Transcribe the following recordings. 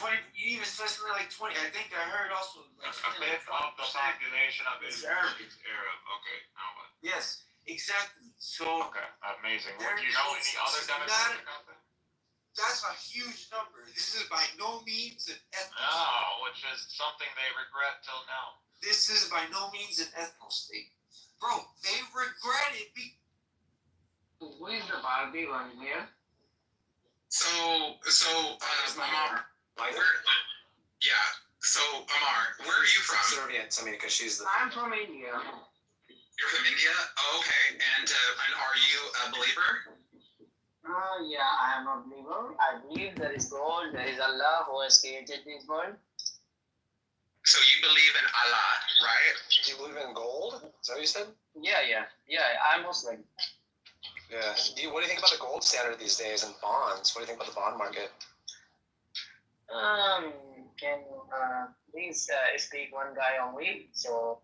20. You even said something like 20. I think I heard also like something like 20% of the population of is Israel Arab. is Arab. Okay, now what? Yes, exactly. So Okay, amazing. There Do you know is any other not- demographic out there? that's a huge number. This is by no means an ethno state. No, which is something they regret till now. This is by no means an ethno state. Bro, they regret it. Who is the Barbie one here? So Amar, So Amar, where are you from? Subservient to me because she's the. I'm from India. You're from India? Oh, okay. And are you a believer? Yeah, I am a believer. I believe there is God, there is Allah who has created this world. So you believe in Allah, right? Do you believe in gold? Is that what you said? Yeah. I'm Muslim. Yeah. What do you think about the gold standard these days and bonds? What do you think about the bond market? Can please speak one guy only? So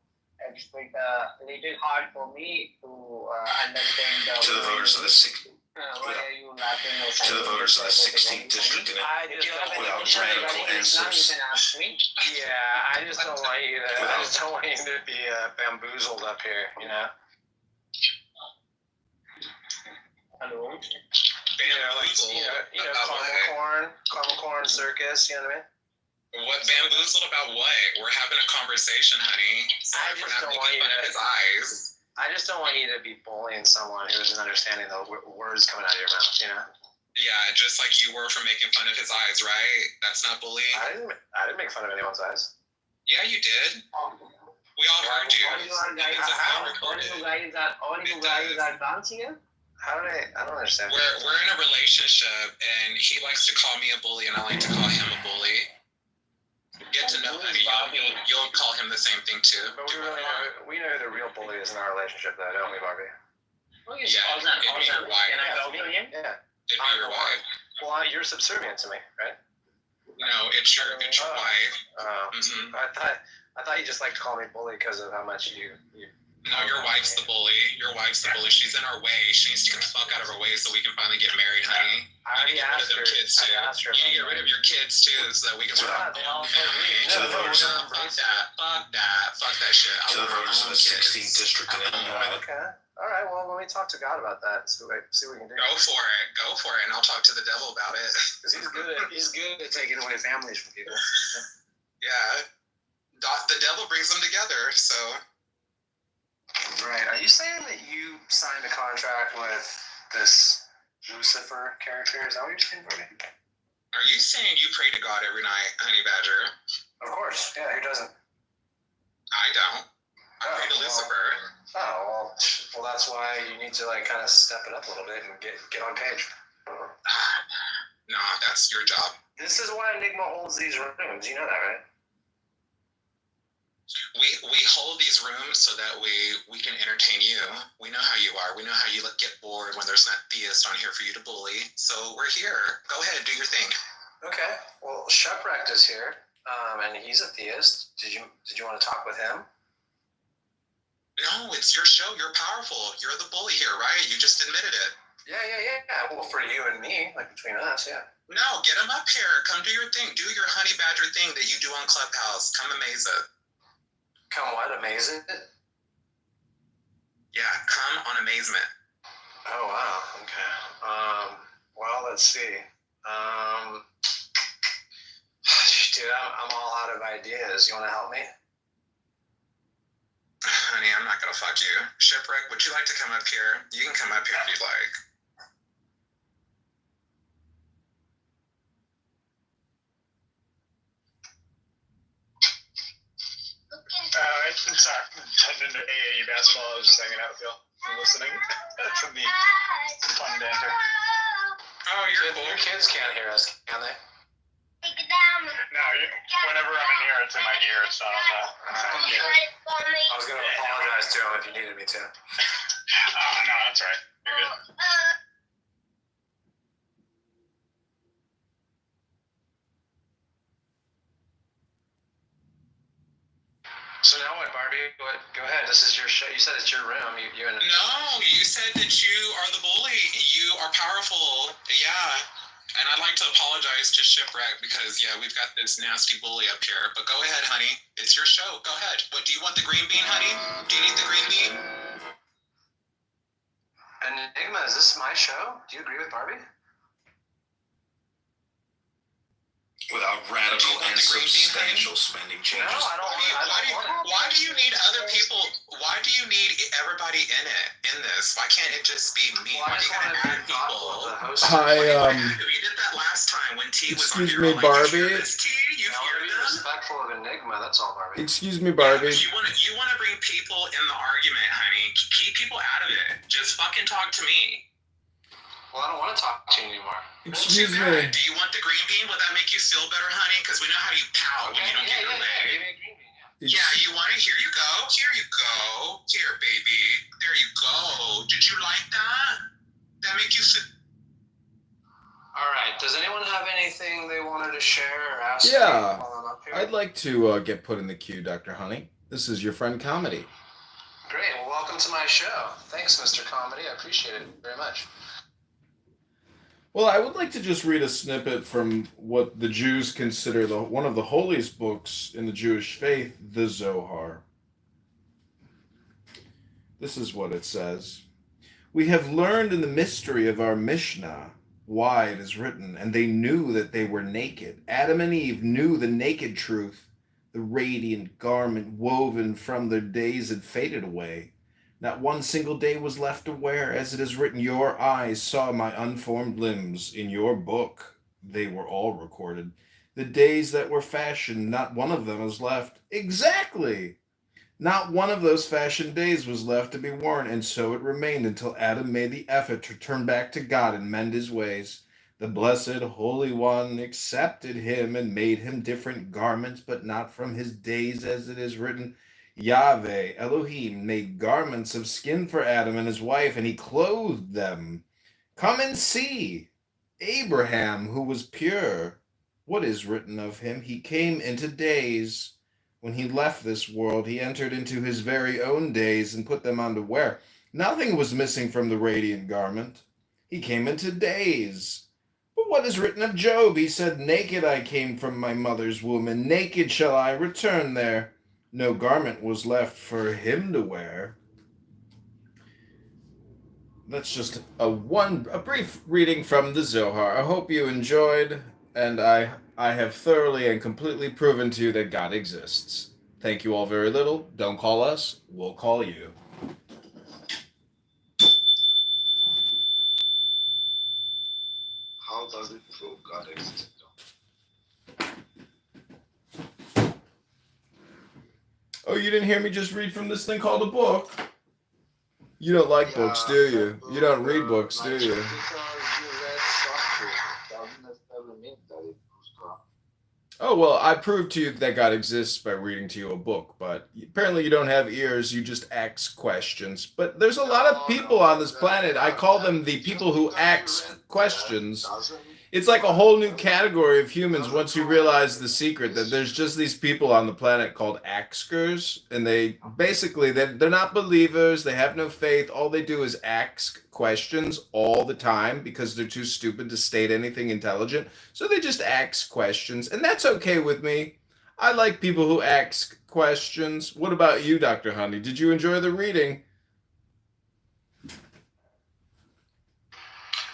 it's a little hard for me to understand. To the voters of the why are you laughing or to the voters of the 16th District in without radical answers. You can ask me. Yeah, I just don't want you to be bamboozled up here, you know. Hello. Caramel corn circus. You know what I mean? What bamboozled about what? We're having a conversation, honey. Sorry for not making fun of his eyes. I just don't want you to be bullying someone who isn't understanding the words coming out of your mouth, you know? Yeah, just like you were for making fun of his eyes, right? That's not bullying. I didn't make fun of anyone's eyes. Yeah, you did. We all heard you. All you guys are dance here? How did I don't understand. We're in a relationship, and he likes to call me a bully, and I like to call him a bully. Get to know him. You'll call him the same thing too. But we know who the real bully is in our relationship, though, don't we, Barbie? Oh, yes. Yeah, it'd be your wife. Can I talk to him? Yeah. It'd be your wife. Well, you're subservient to me, right? No, it's your wife. I thought you just liked to call me bully because of how much you. No, your wife's the bully. She's in our way. She needs to get the fuck out of our way so we can finally get married, honey. I already asked her. Kids too. You need to get rid of your kids too, so that we can start. To the voters of Fuck that shit. to the voters of the 16th District in Illinois. Okay. All right. Well, let me talk to God about that. See what we can do. Go for it, and I'll talk to the devil about it. Because he's good at taking away families from people. Yeah, the devil brings them together. So. Right. Are you saying that you signed a contract with this Lucifer character? Is that what you're saying, Brody? Are you saying you pray to God every night, Honey Badger? Of course. Yeah, who doesn't? I don't. I pray to Lucifer. Oh, well, that's why you need to, kind of step it up a little bit and get on page. Nah, that's your job. This is why Enigma holds these rooms. You know that, right? We hold these rooms so that we can entertain you. We know how you are. We know how you get bored when there's not theists on here for you to bully. So we're here. Go ahead, do your thing. Okay. Well, Shepwrecked is here, and he's a theist. Did you want to talk with him? No, it's your show. You're powerful. You're the bully here, right? You just admitted it. Yeah. Well, for you and me, between us, yeah. No, get him up here. Come do your thing. Do your Honey Badger thing that you do on Clubhouse. Come amaze it. Come what? Amaze it? Yeah, come on amazement. Oh, wow. Okay. Well, let's see. Dude, I'm all out of ideas. You want to help me? Honey, I'm not going to fuck you. Shipwreck, would you like to come up here? You can come up here if you'd like. Sorry, heading into AAU basketball. I was just hanging out with y'all and listening to the fun banter. Oh, your kids can't hear us, can they? No, whenever I'm in here, it's in my ear. It's not on the. I was going to apologize to him if you needed me to. No, that's right. You're good. So now what, Barbie? Go ahead. This is your show. You said it's your room. You and No, you said that you are the bully. You are powerful. Yeah. And I'd like to apologize to Shipwreck because, yeah, we've got this nasty bully up here. But go ahead, honey. It's your show. Go ahead. What, do you want the green bean, honey? Do you need the green bean? Enigma, is this my show? Do you agree with Barbie? Without radical and substantial spending changes. No, I don't want it. Why do you need other people? Why do you need everybody in this? Why can't it just be me? Well, Why do you gotta add people? You did that last time when T was on Excuse here. me, Like, Barbie. you hear this, T? You hear Be them? respectful of Enigma, that's all, Barbie. Excuse me, Barbie. You want to bring people in the argument, honey. Keep people out of it. Just fucking talk to me. Well, I don't want to talk to you anymore. Excuse Well, too me. bad. Do you want the green bean? Will that make you feel better, honey? Because we know how you pout when you don't get your Give way. me a green bean, Yeah, you want it? Here you go. Here you go. Here, baby. There you go. Did you like that? That make you feel... All right. Does anyone have anything they wanted to share or ask Yeah. me while I'm up here? I'd like to get put in the queue, Dr. Honey. This is your friend Comedy. Great. Well, welcome to my show. Thanks, Mr. Comedy. I appreciate it very much. Well, I would like to just read a snippet from what the Jews consider one of the holiest books in the Jewish faith, the Zohar. This is what it says. We have learned in the mystery of our Mishnah why it is written, and they knew that they were naked. Adam and Eve knew the naked truth. The radiant garment woven from their days had faded away. Not one single day was left to wear, as it is written, your eyes saw my unformed limbs. In your book, they were all recorded. The days that were fashioned, not one of them is left. Exactly! Not one of those fashioned days was left to be worn, and so it remained until Adam made the effort to turn back to God and mend his ways. The Blessed Holy One accepted him and made him different garments, but not from his days, as it is written, Yahweh, Elohim, made garments of skin for Adam and his wife, and he clothed them. Come and see. Abraham, who was pure. What is written of him? He came into days. When he left this world, he entered into his very own days and put them on to wear. Nothing was missing from the radiant garment. He came into days. But what is written of Job? He said, naked I came from my mother's womb, and naked shall I return there. No garment was left for him to wear. That's just a brief reading from the Zohar. I hope you enjoyed, and I have thoroughly and completely proven to you that God exists. Thank you all very little. Don't call us, we'll call you. How does it prove God exists? Oh, you didn't hear me just read from this thing called a book? You don't like books, do you? You don't read books, do you? Oh, well, I proved to you that God exists by reading to you a book, but apparently you don't have ears, you just ask questions. But there's a lot of people on this planet, I call them the people who ask questions. It's like a whole new category of humans once you realize the secret that there's just these people on the planet called askers, and they basically, they're not believers, they have no faith, all they do is ask questions all the time because they're too stupid to state anything intelligent, so they just ask questions, and that's okay with me. I like people who ask questions. What about you, Dr. Honey? Did you enjoy the reading?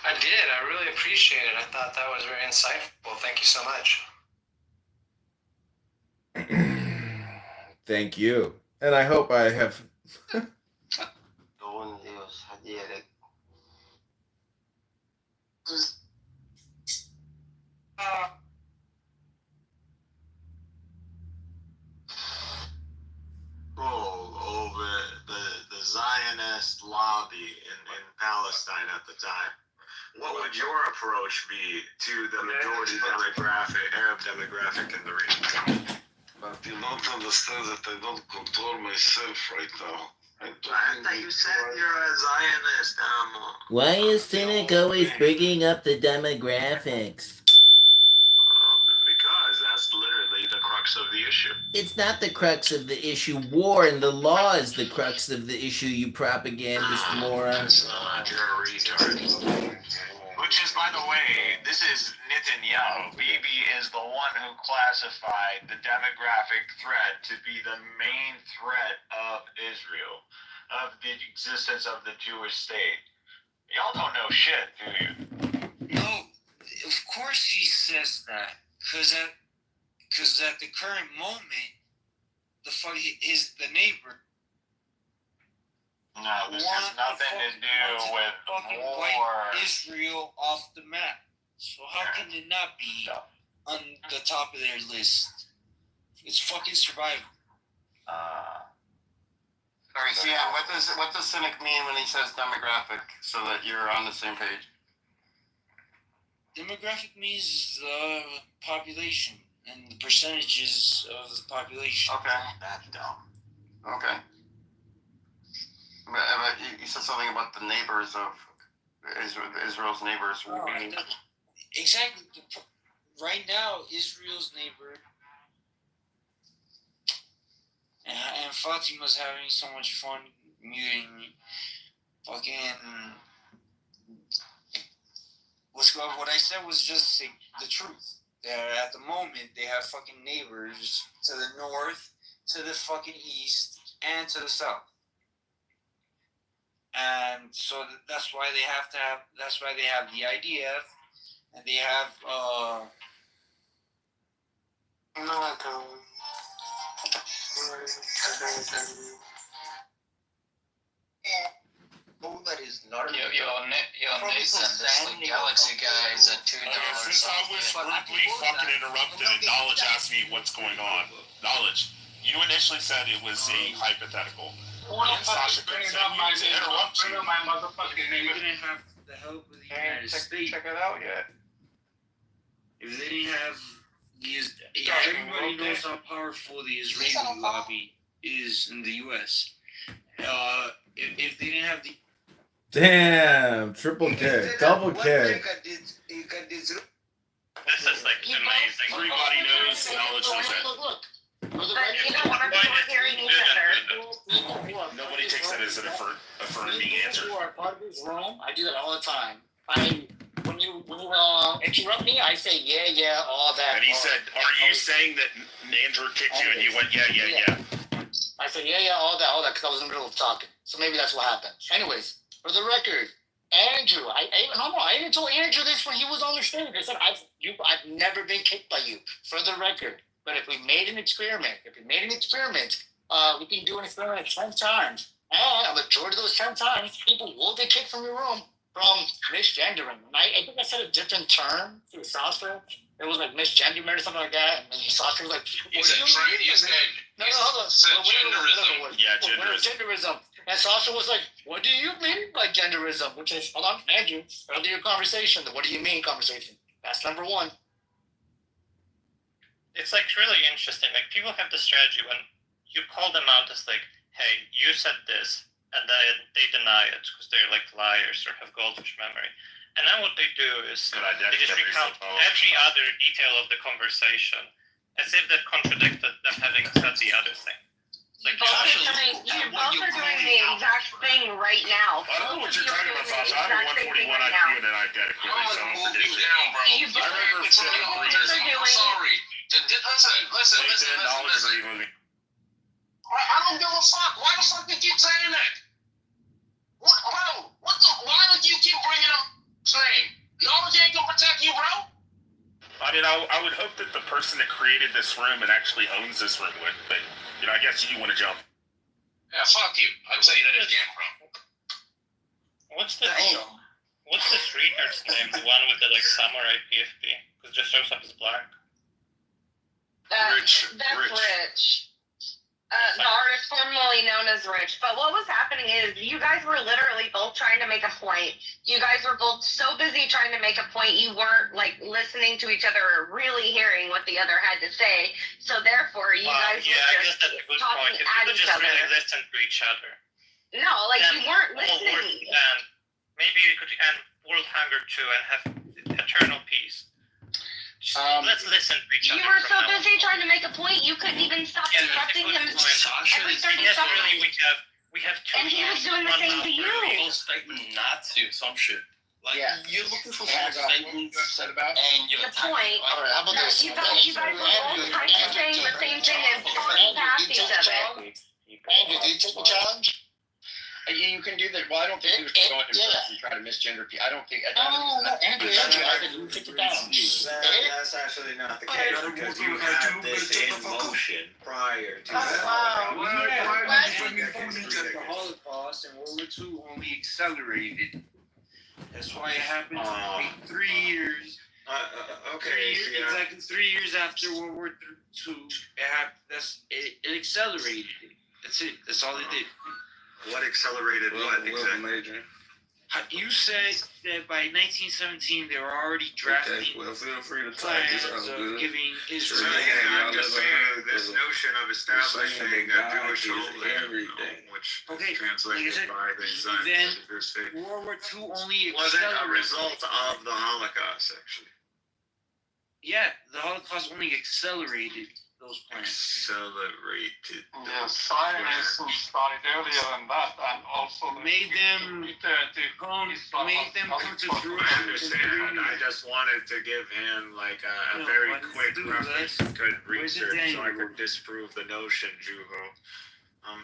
I did. I really appreciate it. I thought that was very insightful. Thank you so much. Thank you. And I hope I have... Over the Zionist lobby in Palestine at the time. What would your approach be to the majority Arab demographic in the region? But you don't understand that I don't control myself right now. I thought you said you're a Zionist, Why is Cynic always bringing up the demographics? because that's literally the crux of the issue. It's not the crux of the issue. War and the law is the crux of the issue, you propagandist moron. That's not, you're a retard. What Which is, by the way, this is Netanyahu. Bibi is the one who classified the demographic threat to be the main threat of Israel, of the existence of the Jewish state. Y'all don't know shit, do you? No, of course he says that, because at the current moment, the neighbor. No, this has nothing to do with war. Wipe Israel off the map. So how can it not be on the top of their list? It's fucking survival. Alright, so yeah, what does cynic mean when he says demographic, so that you're on the same page? Demographic means population and the percentages of the population. Okay. That's dumb. Okay. But you said something about the neighbors of Israel's neighbors. Exactly. Right now, Israel's neighbor and Fatima's having so much fun muting me. Fucking. What I said was just the truth. At the moment, they have fucking neighbors to the north, to the fucking east, and to the south. And so that's why they have the IDF, and they have that is not Nathan, this like Galaxy guy is at $2. Since I was rudely fucking interrupted and Knowledge asked me what's going on, Knowledge, you initially said it was a hypothetical. And Sasha continued to interrupt you. We're gonna have the help of the United States. Check it out yet. If they didn't have these, everybody knows how powerful the Israeli lobby is in the U.S. If they didn't have the Damn, triple kick, double kick. This is like amazing. Everybody knows Knowledge knows that. But you know, we're hearing each other. Nobody takes that as an affirming answer. You are part of this room. I do that all the time. When you interrupt me, I say yeah, all that. And he said, "Are you saying that Andrew kicked you?" And you went, "Yeah." I said yeah, all that, because I was in the middle of talking. So maybe that's what happened. Anyways, for the record, Andrew, I even told Andrew this when he was on the stage. I said I've never been kicked by you. For the record. But if we made an experiment, we can do an experiment 10 times. And a majority of those 10 times, people will get kicked from your room from misgendering. And I think I said a different term to Sasha. It was like misgenderment or something like that. And then Sasha was like, You said hold on. Yeah, genderism. Genderism. And Sasha was like, what do you mean by genderism? Which is, hold on, Andrew, earlier conversation, the what do you mean conversation. That's number one. It's like really interesting. Like people have the strategy when you call them out as like, hey, you said this, and then they deny it because they're like liars or have goldfish memory. And then what they do is they just recount every other detail of the conversation as if that contradicted them having said the other thing. Like you both are doing the exact thing right now. I don't know what you're talking about, Sasha. I have a 141 IQ and an identical. So I'm You both are doing. Sorry. Listen. I don't give a fuck. Why the fuck you keep saying that? What, bro? Why would you keep bringing up saying knowledge ain't gonna protect you, bro? I mean, I would hope that the person that created this room and actually owns this room would, but I guess you want to jump. Yeah, fuck you. I'll tell you that again, bro. What's the streetnerd's name? The one with the like samurai PFP? Because it just shows up as black. That's Rich. The artist formerly known as Rich. But what was happening is you guys were literally both trying to make a point. You guys were both so busy trying to make a point, you weren't like listening to each other or really hearing what the other had to say. So therefore, you guys were just talking at each other. Really listen to each other. No, like you weren't listening. Maybe we could end world hunger too and have eternal peace. Let's listen to each other. You were so busy trying to make a point, you couldn't even stop interrupting him every 30 seconds. We have two. And he was doing the same to you. Not to some shit. Like, Yeah. you're looking for Yeah, I false got it. statements, upset about? and you're The point. All right, how about this? You guys were both kind of saying the same thing and talking past each other. Andrew, do you take the challenge? You can do that. Well, I don't think you should go into Yeah. and try to misgender people. I don't think. Andrew, I think you take the challenge. That's actually not the case because you had this in motion prior to that. Why did you that the Holocaust and World War II only accelerated? That's why it happened like 3 years. Okay, Exactly 3 years after World War II, it happened. It accelerated it. That's it. That's all it did. What accelerated what exactly? You said that by 1917 they were already drafting plans of giving Israel. I'm just saying this notion of establishing a Jewish homeland, which is translated by the Zionist World War II only wasn't a accelerated. result of the Holocaust, actually. Yeah, the Holocaust only accelerated those plans. Accelerated. Yeah, Zionists started earlier than that, and also Made them come to I fruition. understand. I just wanted to give him like a very quick reference to good research so I could disprove the notion, Juho.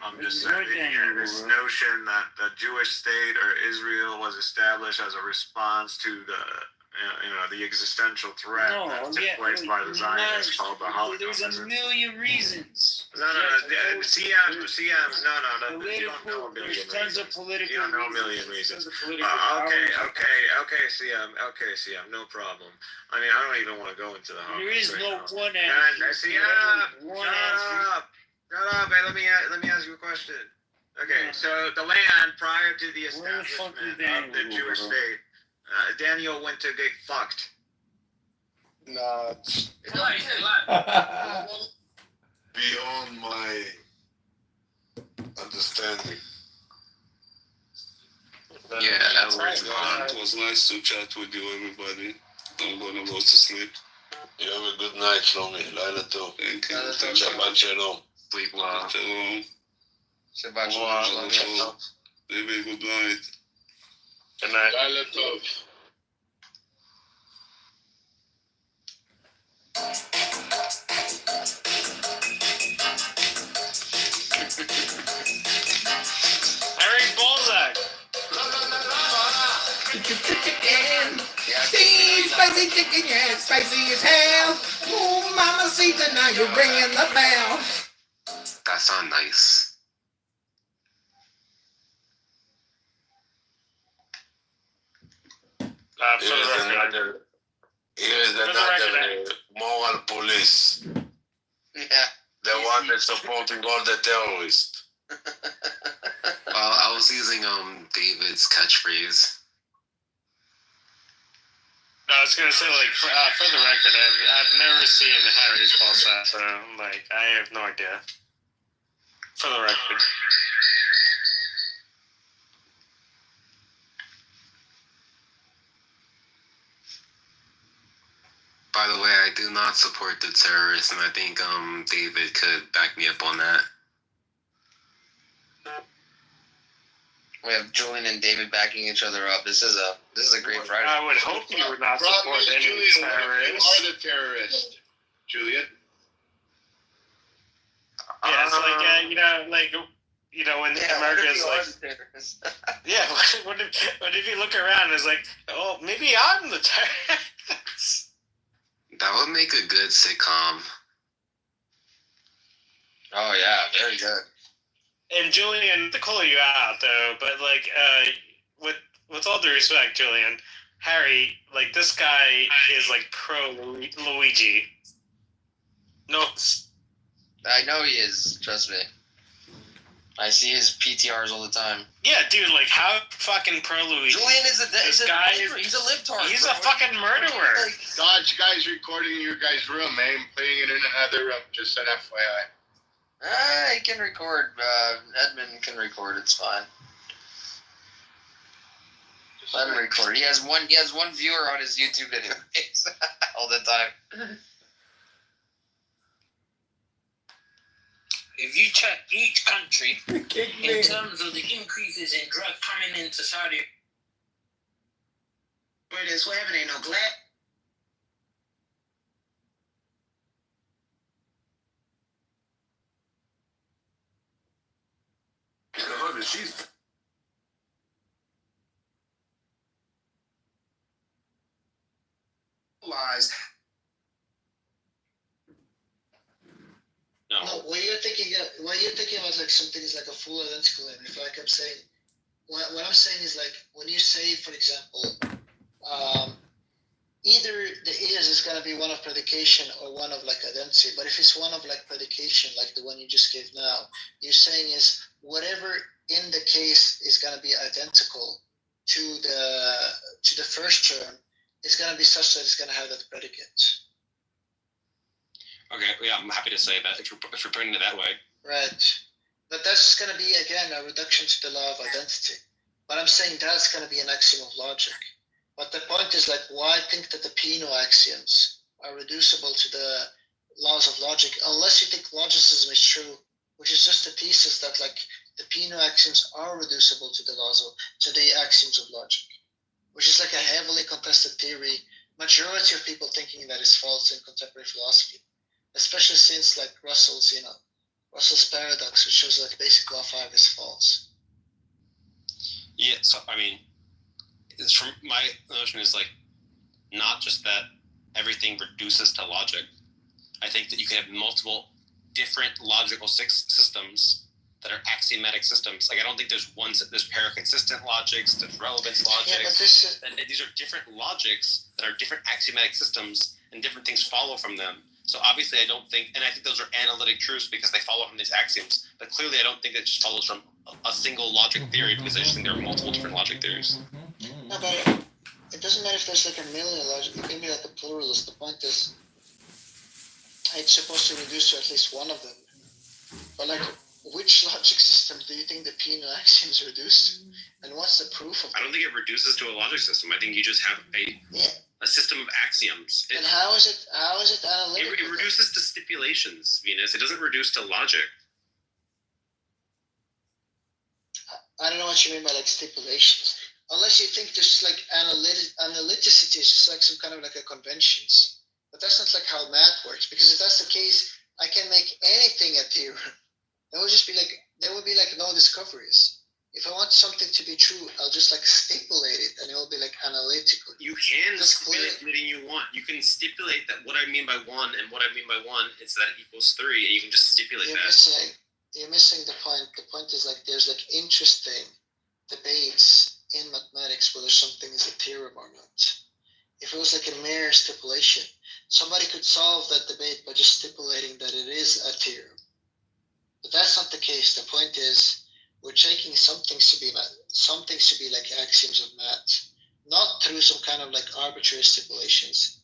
I'm just saying here, this notion that the Jewish state or Israel was established as a response to the existential threat that took place by the Zionists called the Holocaust. There's a million reasons. No, CM, no, you don't know a million There's tons of reasons. political. You don't know a million reasons. Okay, CM, no problem. I mean, I don't even want to go into the Holocaust. There is no one And answer. Shut up, hey, let me ask you a question. Okay, so the land prior to the establishment of the Jewish state, Daniel went to get fucked. No. Beyond my understanding. Yeah, Edward's gone. It was nice to chat with you, everybody. I'm gonna go to sleep. You have a good night, Shlomi. Laila tov. Thank you. Shabbat shalom. Sleep well. Shalom. Shabbat shalom. Baby, good night. Good night. Laila tov. Harry Balzac. Spicy chicken, yeah, spicy as hell. Ooh, mama, see tonight you're ringing the bell. That sounds nice. Here's another moral police. Yeah. The one that's supporting all the terrorists. Well, I was using David's catchphrase. No, I was gonna say like for the record, I've never seen Harry's Balzac, so like I have no idea. For the record. By the way, I do not support the terrorists, and I think David could back me up on that. We have Julian and David backing each other up. This is a great Friday. I would hope you would not support any terrorists. You are the terrorist, Julian. Yeah, it's like when America's like, yeah. What if you look around? It's like, oh, maybe I'm the terrorist. That would make a good sitcom. Oh yeah, very good. And Julian, to call you out though, but like, with all due respect, Julian, Harry, like this guy is like pro Luigi. No, I know he is. Trust me. I see his PTRs all the time. yeah, dude, like how fucking pro Luigi. Julian is This guy is he's a libtard. He's bro. a fucking murderer. Dodge guy's recording in your guys' room, man. Putting it in another room. Just an FYI. He can record. Edmund can record. It's fine. Let him record. He has one viewer on his YouTube videos all the time. If you check each country in terms of the increases in drugs coming into Saudi, is, what happened? Ain't no glass. She's lies. No. No, when you're thinking about like something is like a full identical image, like I'm saying, what I'm saying is like when you say, for example, either the is gonna be one of predication or one of like identity. But if it's one of like predication, like the one you just gave now, you're saying is whatever in the case is gonna be identical to the first term is gonna be such that it's gonna have that predicate. Okay, yeah, I'm happy to say that if you're putting it that way. Right. But that's just going to be, again, a reduction to the law of identity. But I'm saying that's going to be an axiom of logic. But the point is, like, why think that the Peano axioms are reducible to the laws of logic, unless you think logicism is true, which is just a thesis that, like, the Peano axioms are reducible to the axioms of logic, which is like a heavily contested theory. Majority of people thinking that is false in contemporary philosophy. Especially since like Russell's paradox, which shows that basic law 5 is false. Yeah, so I mean, it's from my notion is like not just that everything reduces to logic. I think that you can have multiple different logical systems that are axiomatic systems. Like I don't think there's paraconsistent logics, there's relevance logics. Yeah, but and these are different logics that are different axiomatic systems, and different things follow from them. So obviously I don't think, and I think those are analytic truths because they follow from these axioms, but clearly I don't think it just follows from a single logic theory because I just think there are multiple different logic theories. No, but it doesn't matter if there's like a million logic, you can be like a pluralist. The point is, it's supposed to reduce to at least one of them. But like, which logic system do you think the Peano axioms reduce to? And what's the proof of it? I don't think it reduces to a logic system. I think you just have a system of axioms. And how is it analytical? It reduces to stipulations, Venus. It doesn't reduce to logic. I don't know what you mean by like stipulations. Unless you think there's like analyticity is just like some kind of like a conventions. But that's not like how math works. Because if that's the case, I can make anything a theorem. There would be like no discoveries. If I want something to be true, I'll just like stipulate it, and it will be like analytical. You can stipulate anything you want. You can stipulate that what I mean by 1 and what I mean by 1 is that it equals 3, and you can just stipulate that. You're missing the point. The point is like there's like interesting debates in mathematics whether something is a theorem or not. If it was like a mere stipulation, somebody could solve that debate by just stipulating that it is a theorem. But that's not the case. The point is, we're taking some things to be like axioms of math, not through some kind of like arbitrary stipulations.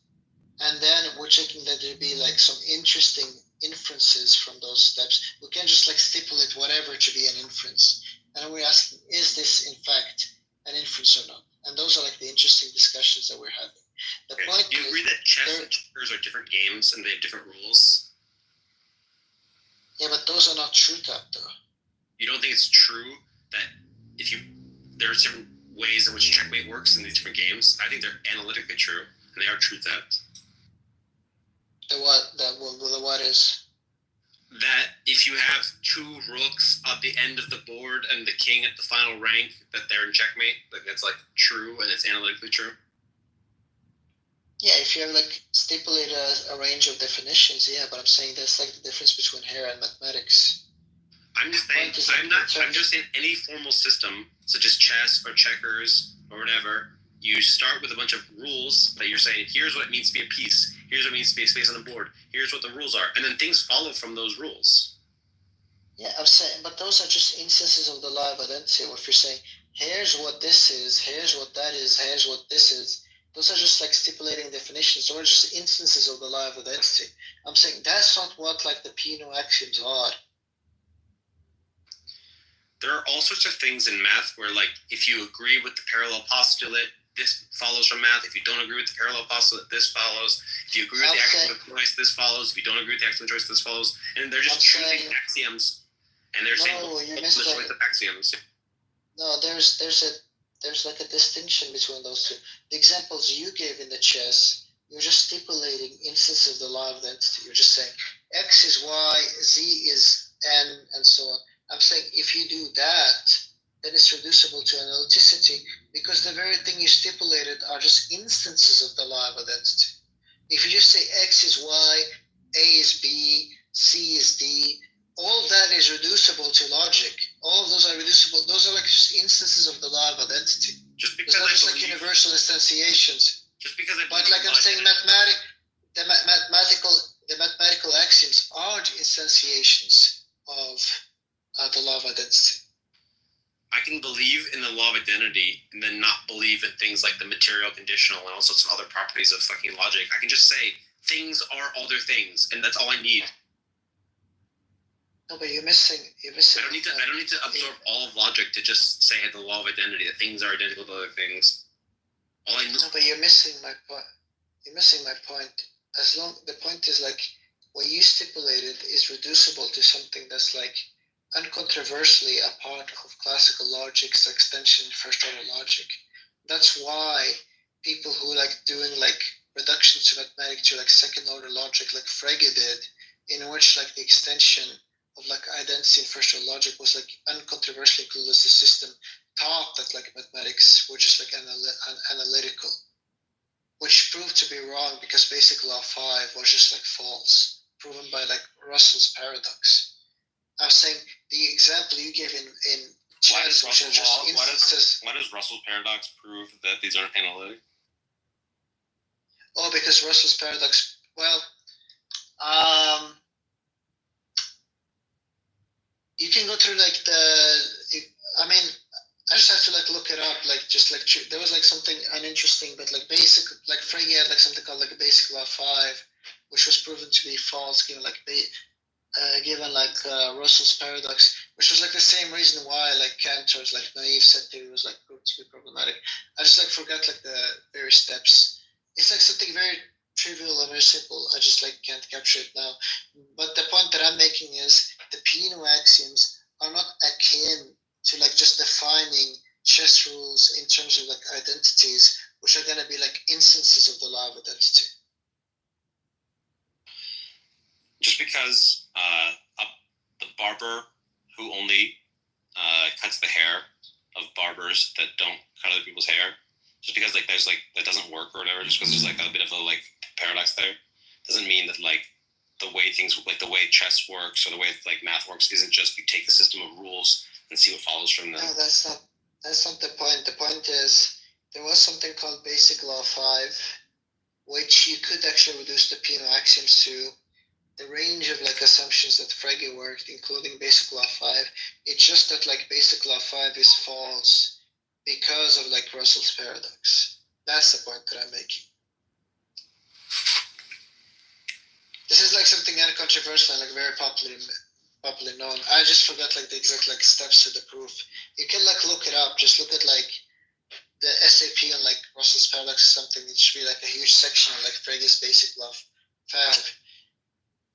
And then we're checking that there'd be like some interesting inferences from those steps. We can't just like stipulate whatever to be an inference. And then we're asking, is this in fact an inference or not? And those are like the interesting discussions that we're having. The point do you agree that chess and checkers are different games and they have different rules? Yeah, but those are not true up though. You don't think it's true that there's different ways in which checkmate works in these different games? I think they're analytically true, and they are true theft. The what is? That if you have 2 rooks at the end of the board and the king at the final rank, that they're in checkmate. Like that's like true and it's analytically true. Yeah, if you have like stipulated a range of definitions, yeah, but I'm saying that's like the difference between here and mathematics. I'm just saying, I'm just saying any formal system, such as chess or checkers or whatever, you start with a bunch of rules that you're saying, here's what it means to be a piece, here's what it means to be a space on the board, here's what the rules are, and then things follow from those rules. Yeah, I'm saying, but those are just instances of the law of identity. If you're saying, here's what this is, here's what that is, here's what this is, those are just like stipulating definitions, or just instances of the law of identity. I'm saying that's not what like the Peano axioms are. There are all sorts of things in math where, like, if you agree with the parallel postulate, this follows from math. If you don't agree with the parallel postulate, this follows. If you agree with the axiom of choice, this follows. If you don't agree with the axiom of choice, this follows. And they're just choosing axioms, and they're saying, well, the choice of axioms. No, there's there's like a distinction between those two. The examples you gave in the chess, you're just stipulating instances of the law of identity. You're just saying X is Y, Z is N, and so on. I'm saying if you do that, then it's reducible to analyticity because the very thing you stipulated are just instances of the law of identity. If you just say X is Y, A is B, C is D, all of that is reducible to logic. All of those are reducible. Those are like just instances of the law of identity. Just because It's not I just like believe, universal instantiations. just because I But believe like I'm saying, the mathematical axioms are the instantiations of the law of identity. I can believe in the law of identity and then not believe in things like the material conditional and all sorts of other properties of fucking logic. I can just say things are other things, and that's all I need. No, but you're missing. I don't need to absorb all of logic to just say the law of identity that things are identical to other things. All I need. No, but you're missing my point. You're missing my point. The point is like what you stipulated is reducible to something that's like uncontroversially a part of classical logic's extension in first order logic. That's why people who like doing like reductions to mathematics to like second order logic like Frege did, in which like the extension of like identity in first order logic was like uncontroversially included as the system, thought that like mathematics were just like analytical, which proved to be wrong because basic law 5 was just like false, proven by like Russell's paradox. I'm saying the example you gave in Why chess, does which are just instances. why does Russell's paradox prove that these aren't analytic? Oh, because Russell's paradox. Well, you can go through like I mean, I just have to like look it up. Like just like there was like something uninteresting, but like basic, like Frege had like something called like a basic law 5, which was proven to be false, given like Russell's paradox, which was like the same reason why like Cantor's like naive set theory was like proved to be problematic. I just like forgot like the various steps. It's like something very trivial and very simple. I just like can't capture it now. But the point that I'm making is the Peano axioms are not akin to like just defining chess rules in terms of like identities, which are gonna be like instances of the law of identity. Just because the barber who only cuts the hair of barbers that don't cut other people's hair, just because like there's like that doesn't work or whatever, just because there's like a bit of a like paradox there, doesn't mean that like the way things like the way chess works or the way like math works isn't just you take the system of rules and see what follows from them. No, that's not the point. The point is there was something called basic law 5, which you could actually reduce the Peano axioms to. The range of like assumptions that Frege worked, including basic law 5, it's just that like basic law 5 is false because of like Russell's paradox. That's the point that I'm making. This is like something uncontroversial and like very popularly known. I just forgot like the exact like steps to the proof. You can like look it up. Just look at like the SAP on like Russell's paradox or something. It should be like a huge section on like Frege's basic law 5.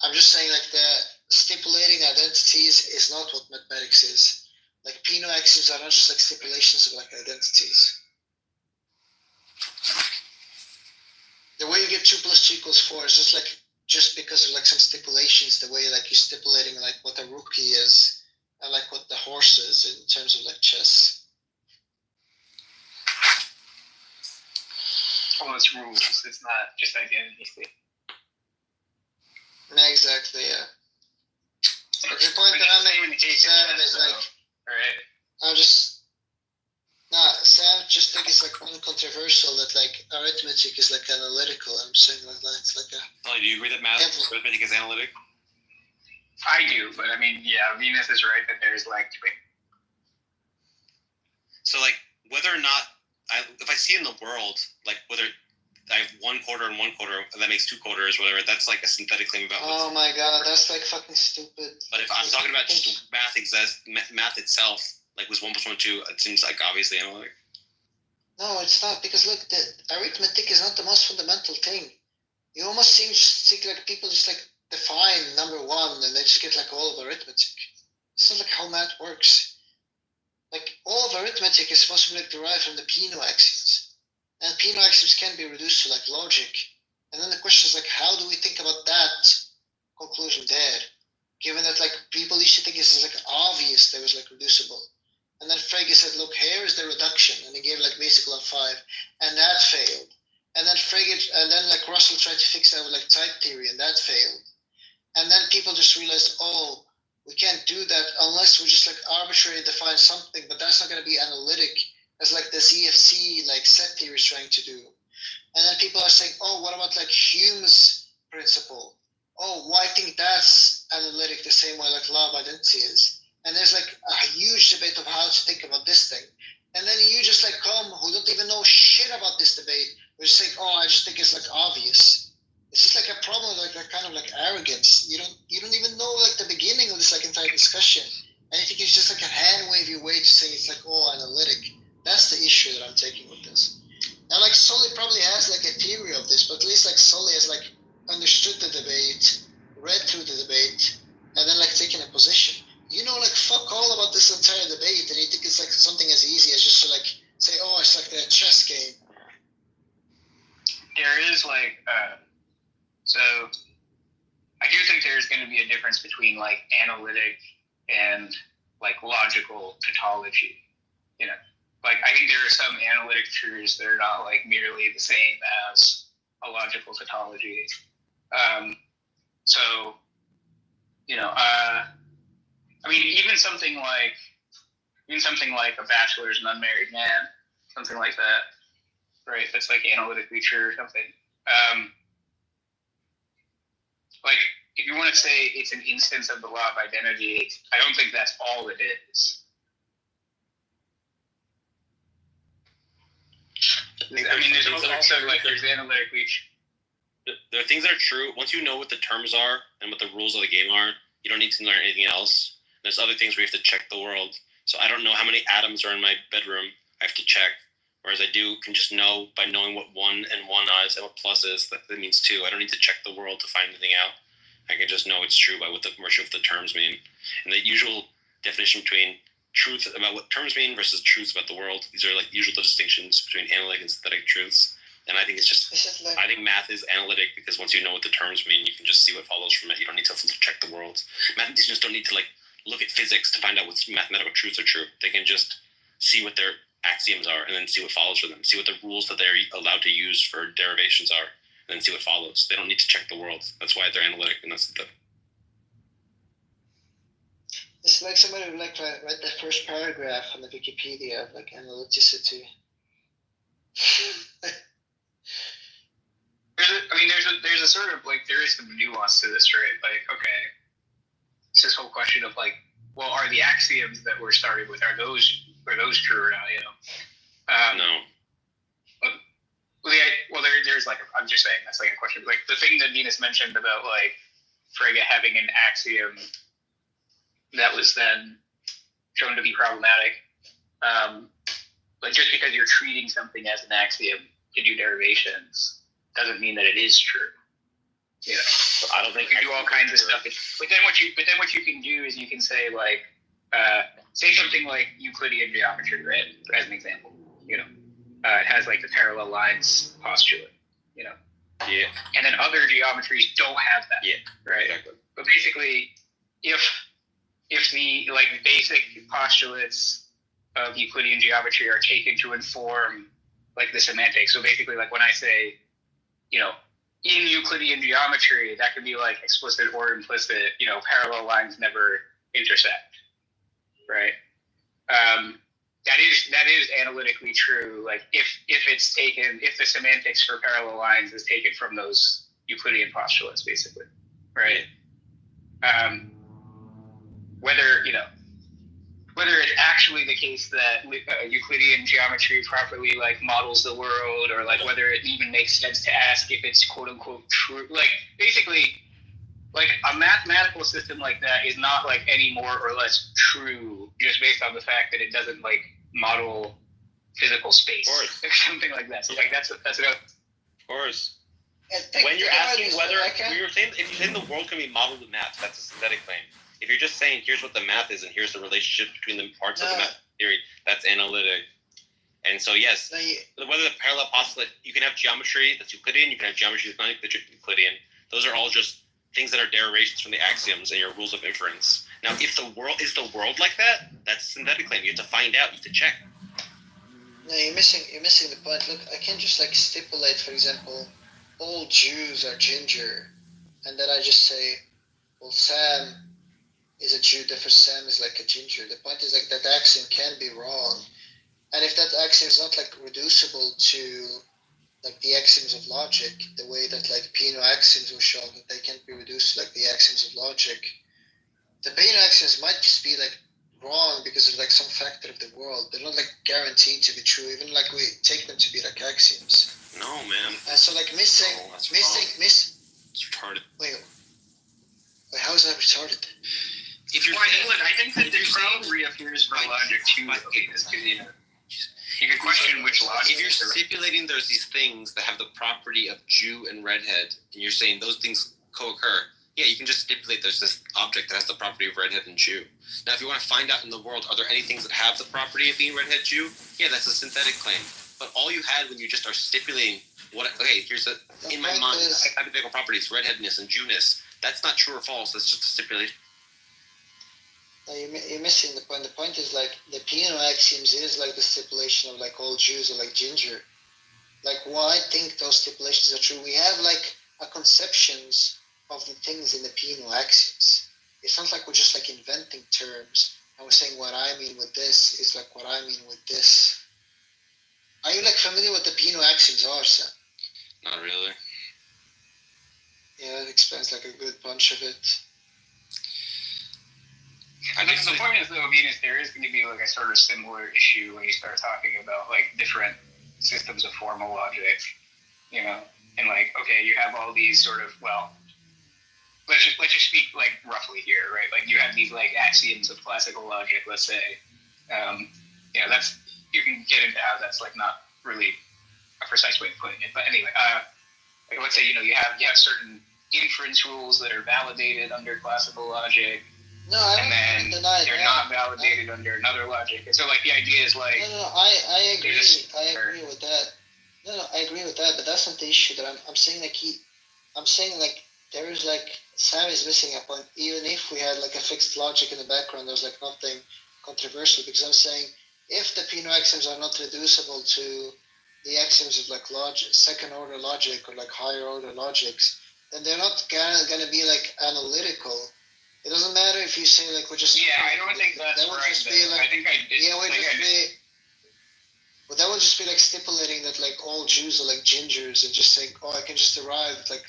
I'm just saying like the stipulating identities is not what mathematics is. Like Peano axioms are not just like stipulations of like identities. The way you get 2 + 2 = 4 is just because of like some stipulations, the way like you're stipulating like what a rookie is and like what the horse is in terms of like chess. Well, it's rules. It's not just identity. Exactly, yeah. But the point that I'm making, Sam, is like, right? Sam just think it's like uncontroversial that like arithmetic is like analytical. I'm saying like that it's like a. Oh, do you agree that arithmetic is analytic? I do, but I mean, yeah, Venus is right that there's like. So like whether or not if I see in the world like whether I have 1 quarter and 1 quarter, and that makes 2 quarters, whatever. That's like a synthetic claim about. Oh my god, that's like fucking stupid. But if I'm talking about just math itself, like was 1 + 1 2, it seems like obviously analytic. No, it's not, because look, the arithmetic is not the most fundamental thing. You almost see like people just like define number 1 and they just get like all of arithmetic. It's not like how math works. Like all all of arithmetic is supposed to be like derived from the Peano axioms. And Peano axioms can be reduced to like logic. And then the question is like, how do we think about that conclusion there? Given that like people used to think it's like obvious that it was like reducible. And then Frege said, look, here is the reduction. And he gave like basic law 5. And that failed. And then like Russell tried to fix that with like type theory, and that failed. And then people just realized, oh, we can't do that unless we just like arbitrarily define something, but that's not going to be analytic as like the ZFC like set theory is trying to do. And then people are saying, oh, what about like Hume's principle? Oh, well, I think that's analytic the same way like law of identity is. And there's like a huge debate of how to think about this thing. And then you just like come who don't even know shit about this debate, we just think, oh, I just think it's like obvious. It's just like a problem with like that kind of like arrogance. You don't even know like the beginning of this like entire discussion. And I think it's just like a hand wavy way to say it's like, oh, analytic. That's the issue that I'm taking with this. And like Sully probably has like a theory of this, but at least like Sully has like understood the debate, read through the debate, and then like taken a position. You know like fuck all about this entire debate, and you think it's like something as easy as just to like say, oh, it's like a chess game. There is like, so I do think there's going to be a difference between like analytic and like logical tautology. You know, like I think there are some analytic truths that are not like merely the same as a logical tautology. So, you know, I mean, even something like a bachelor's and unmarried man, something like that, right? That's like analytically true or something. Like, if you want to say it's an instance of the law of identity, I don't think that's all it is. I mean, there's also like there's analytically. There are things that are true. Once you know what the terms are and what the rules of the game are, you don't need to learn anything else. There's other things where you have to check the world. So I don't know how many atoms are in my bedroom. I have to check. Whereas I can just know by knowing what 1 and 1 is and what plus is, that means 2. I don't need to check the world to find anything out. I can just know it's true by what the terms mean. And the usual definition between truth about what terms mean versus truths about the world, these are like usual distinctions between analytic and synthetic truths. And I think I think math is analytic because once you know what the terms mean, you can just see what follows from it. You don't need to check the world. Mathematicians don't need to like look at physics to find out what mathematical truths are true. They can just see what their axioms are and then see what follows from them. See what the rules that they're allowed to use for derivations are, and then see what follows. They don't need to check the world. That's why they're analytic and not synthetic. It's like somebody would like read the first paragraph on the Wikipedia of like analyticity. There's a sort of like there is some nuance to this, right? Like, okay, it's this whole question of like, well, are the axioms that we're starting with are those true or not? You know, no. There's like I'm just saying that's like a question. Like the thing that Venus mentioned about like Frege having an axiom that was then shown to be problematic. Like just because you're treating something as an axiom to do derivations doesn't mean that it is true. You know, I don't think you can do all kinds of stuff. But then what you can do is you can say like say something like Euclidean geometry, right? As an example, you know, it has like the parallel lines postulate, you know. Yeah. And then other geometries don't have that. Yeah. Right. Exactly. But basically, if the like basic postulates of Euclidean geometry are taken to inform like the semantics. So basically, like when I say, you know, in Euclidean geometry, that could be like explicit or implicit. You know, parallel lines never intersect, right? That is analytically true. Like if the semantics for parallel lines is taken from those Euclidean postulates, basically, right? Whether it's actually the case that Euclidean geometry properly like models the world, or like whether it even makes sense to ask if it's quote unquote true. Like basically, like a mathematical system like that is not like any more or less true just based on the fact that it doesn't like model physical space or something like that. So like that's enough. Of course. When you're asking whether if you're saying the world can be modeled with math, that's a synthetic claim. If you're just saying here's what the math is and here's the relationship between the parts of the math, theory. That's analytic. And so yes, No, whether the parallel postulate, you can have geometry that's Euclidean, you can have geometry that's not Euclidean. Those are all just things that are derivations from the axioms and your rules of inference. Now, if the world is the world like that, that's a synthetic claim. You have to find out. You have to check. No, you're missing the point. Look, I can't just like stipulate, for example, all Jews are ginger, and then I just say, well, Sam is a Jew, therefore Sam is like a ginger. The point is like that axiom can be wrong, and if that axiom is not like reducible to like the axioms of logic, the way that like Peano axioms were shown that they can't be reduced to like the axioms of logic, the Peano axioms might just be like wrong because of like some factor of the world. They're not like guaranteed to be true, even like we take them to be like axioms. No, man. And so like missing. It's retarded. Wait, how is that retarded? If you're I think that the crowd reappears for logic too, because you can question which logic. If you're stipulating there's these things that have the property of Jew and redhead, and you're saying those things co-occur, yeah, you can just stipulate there's this object that has the property of redhead and Jew. Now, if you want to find out in the world, are there any things that have the property of being redhead Jew? Yeah, that's a synthetic claim. But all you had when you just are stipulating here's in my mind, hypothetical properties, redheadness and Jewness. That's not true or false. That's just a stipulation. No, you're missing the point. The point is like the Peano axioms is like the stipulation of like all Jews are like ginger. Like, why think those stipulations are true? We have like a conceptions of the things in the Peano axioms. It's not like we're just like inventing terms and we're saying what I mean with this is like what I mean with this. Are you like familiar with the Peano axioms are, Sam? Not really. Yeah, that explains like a good bunch of it. The point is, though, Venus, there is going to be like a sort of similar issue when you start talking about like different systems of formal logic, you know, and like, okay, you have all these sort of, well, let's just speak like roughly here, right? Like you have these like axioms of classical logic, let's say, you know, that's, you can get into how that's like not really a precise way of putting it, but anyway, like let's say, you know, you have certain inference rules that are validated under classical logic. No, I and then they're not validated under another logic. And so, like, the idea is like... No, I agree. I agree with that. No, I agree with that, but that's not the issue. That I'm saying, like, I'm saying, like, there is, like, Sam is missing a point. Even if we had, like, a fixed logic in the background, there's, like, nothing controversial. Because I'm saying, if the Peano axioms are not reducible to the axioms of, like, second-order logic or, like, higher-order logics, then they're not going to be, like, analytical. It doesn't matter if you say like we're just. Yeah, I don't think that's that would right. just be like, I think I did. Yeah, but that would just be like stipulating that like all Jews are like gingers and just saying, oh, I can just arrive like,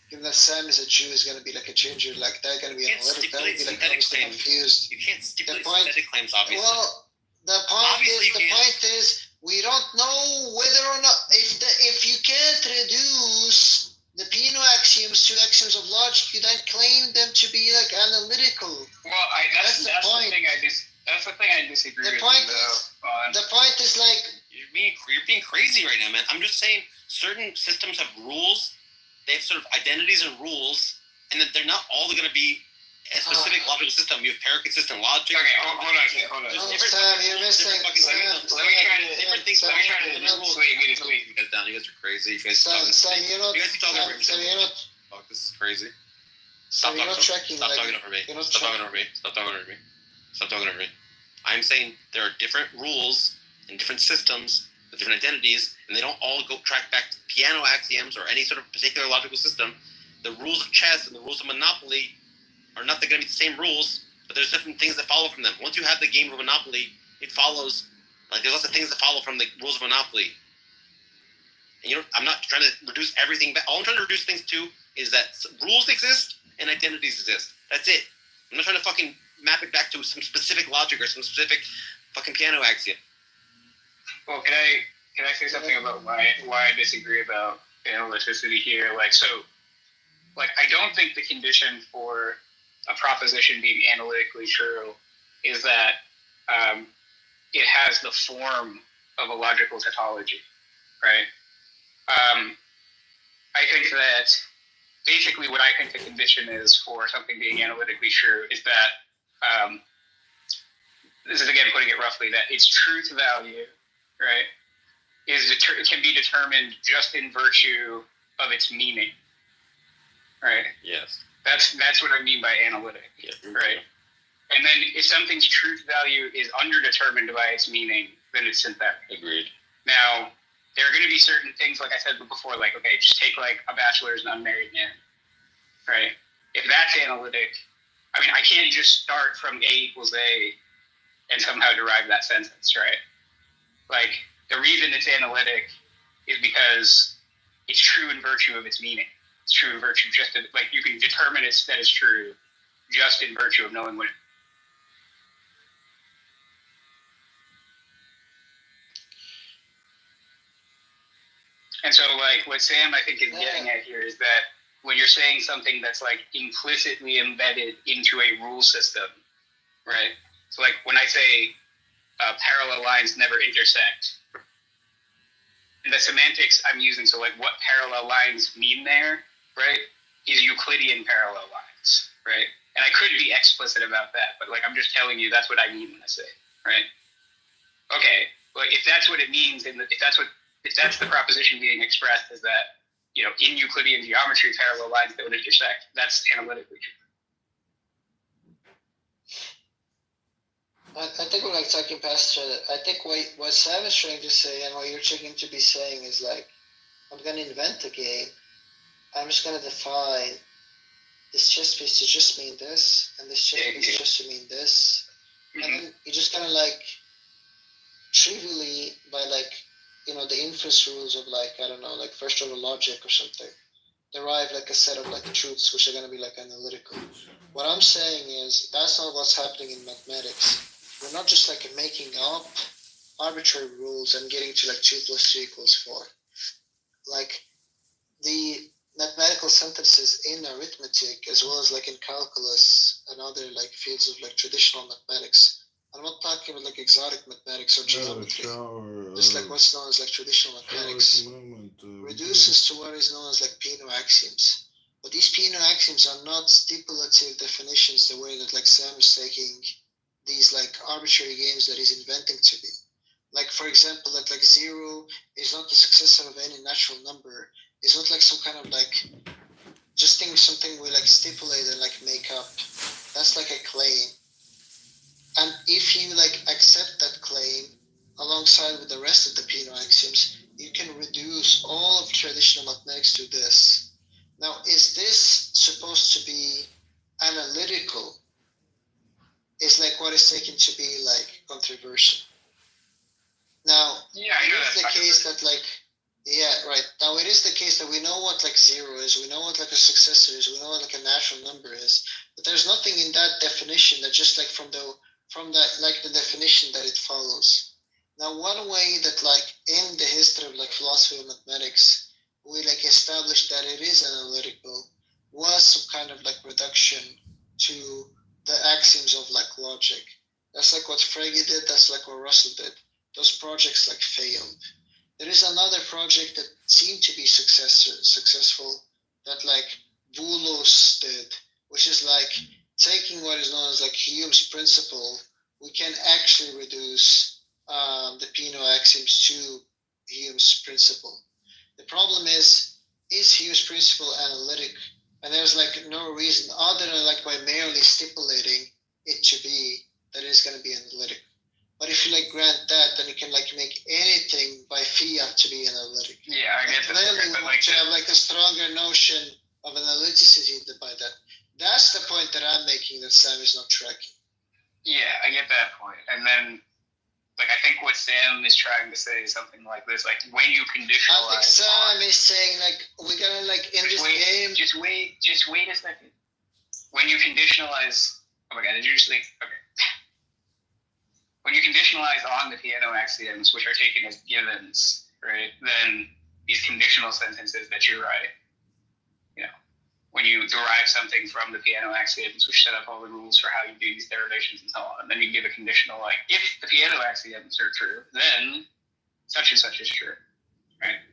given that Sam is a Jew, is gonna be like a ginger, like that gonna be analytic. That would be like confused. You can't stipulate synthetic claims, obviously. Well, the point is we don't know whether or not if you can't reduce the Peano axioms to axioms of logic, you then claim them to be like analytical. Well, that's the point. That's the thing I disagree with. The point is like you're being crazy right now, man. I'm just saying certain systems have rules. They have sort of identities and rules, and that they're not all going to be a specific logical system. You have paraconsistent logic. Okay, hold on. Sam, you're missing. Let me try to different things. Let me try to wait. You guys down. You guys are crazy. You guys Sam, you're not. You guys keep talking over me. Sam, you're not. Fuck, this is crazy. Stop talking over me. Stop talking over me. I'm saying there are different rules and different systems with different identities, and they don't all go track back to Peano axioms or any sort of particular logical system. The rules of chess and the rules of Monopoly are not going to be the same rules, but there's different things that follow from them. Once you have the game of Monopoly, it follows, like there's lots of things that follow from the rules of Monopoly. And I'm not trying to reduce everything back. All I'm trying to reduce things to is that rules exist and identities exist. That's it. I'm not trying to fucking map it back to some specific logic or some specific fucking Peano axiom. Well, can I say something about why I disagree about analyticity here? I don't think the condition for a proposition being analytically true is that it has the form of a logical tautology, right? I think that basically what I think the condition is for something being analytically true is that this is again putting it roughly, that its truth value, right, can be determined just in virtue of its meaning, right? Yes. That's what I mean by analytic, right? And then if something's truth value is underdetermined by its meaning, then it's synthetic. Agreed. Now, there are going to be certain things, like I said before, like, okay, just take like a bachelor and unmarried man, right? If that's analytic, I mean, I can't just start from A equals A and somehow derive that sentence, right? Like, the reason it's analytic is because it's true in virtue of its meaning. It's true in virtue just of, like, you can determine that it's true just in virtue of knowing what it. And so, like, what Sam, I think, is getting at here is that when you're saying something that's, like, implicitly embedded into a rule system, right? So, like, when I say parallel lines never intersect, the semantics I'm using, so, like, what parallel lines mean there, right, is Euclidean parallel lines, right? And I could be explicit about that, but, like, I'm just telling you that's what I mean when I say, right? Okay, well, if that's what it means, and if that's the proposition being expressed, is that, you know, in Euclidean geometry, parallel lines don't intersect, that's analytically true. I think we're like talking past each other. I think what Sam is trying to say and what you're trying to be saying is like, I'm going to invent a game. I'm just going to define this chess piece to just mean this, and this chess piece just to mean this. And then you're just going to like, trivially, by like, you know, the inference rules of like, I don't know, like first order logic or something, derive like a set of like truths which are going to be like analytical. What I'm saying is that's not what's happening in mathematics. We're not just like making up arbitrary rules and getting to like 2 + 2 = 4. Like the mathematical sentences in arithmetic, as well as like in calculus and other like fields of like traditional mathematics. I'm not talking about like exotic mathematics or geometry. Just like what's known as like traditional mathematics reduces to what is known as like Peano axioms. But these Peano axioms are not stipulative definitions the way that like Sam is taking these like arbitrary games that he's inventing to be. Like for example, that like 0 is not the successor of any natural number. It's not like some kind of like just think something we like stipulate and like make up. That's like a claim. And if you like accept that claim alongside with the rest of the Peano axioms, you can reduce all of traditional mathematics to this. Now, is this supposed to be analytical? Is like what is taken to be like controversial. Now, yeah, I know it is the case that like, yeah, right. Now it is the case that we know what like 0 is, we know what like a successor is, we know what like a natural number is, but there's nothing in that definition that just like from that like the definition that it follows. Now, one way that like in the history of like philosophy of mathematics, we like established that it is analytical was some kind of like reduction to the axioms of like logic. That's like what Frege did, that's like what Russell did. Those projects like failed. There is another project that seemed to be successful that like Boulos did, which is like taking what is known as like Hume's principle, we can actually reduce the Peano axioms to Hume's principle. The problem is Hume's principle analytic? And there's like no reason other than like by merely stipulating it to be that it's going to be analytic. But if you like grant that, then you can like make anything by fiat to be analytic. Yeah, I get that. Clearly, we want to have like a stronger notion of analyticity by that. That's the point that I'm making that Sam is not tracking. Yeah, I get that point. And then, like, I think what Sam is trying to say is something like this: like, when you conditionalize. I think Sam is saying like we gotta like in this game. Just wait a second. When you conditionalize, oh my god, did you just like okay? When you conditionalize on the Peano axioms, which are taken as givens, right? Then these conditional sentences that you write, you know, when you derive something from the Peano axioms, which set up all the rules for how you do these derivations and so on, and then you give a conditional like, if the Peano axioms are true, then such and such is true, right?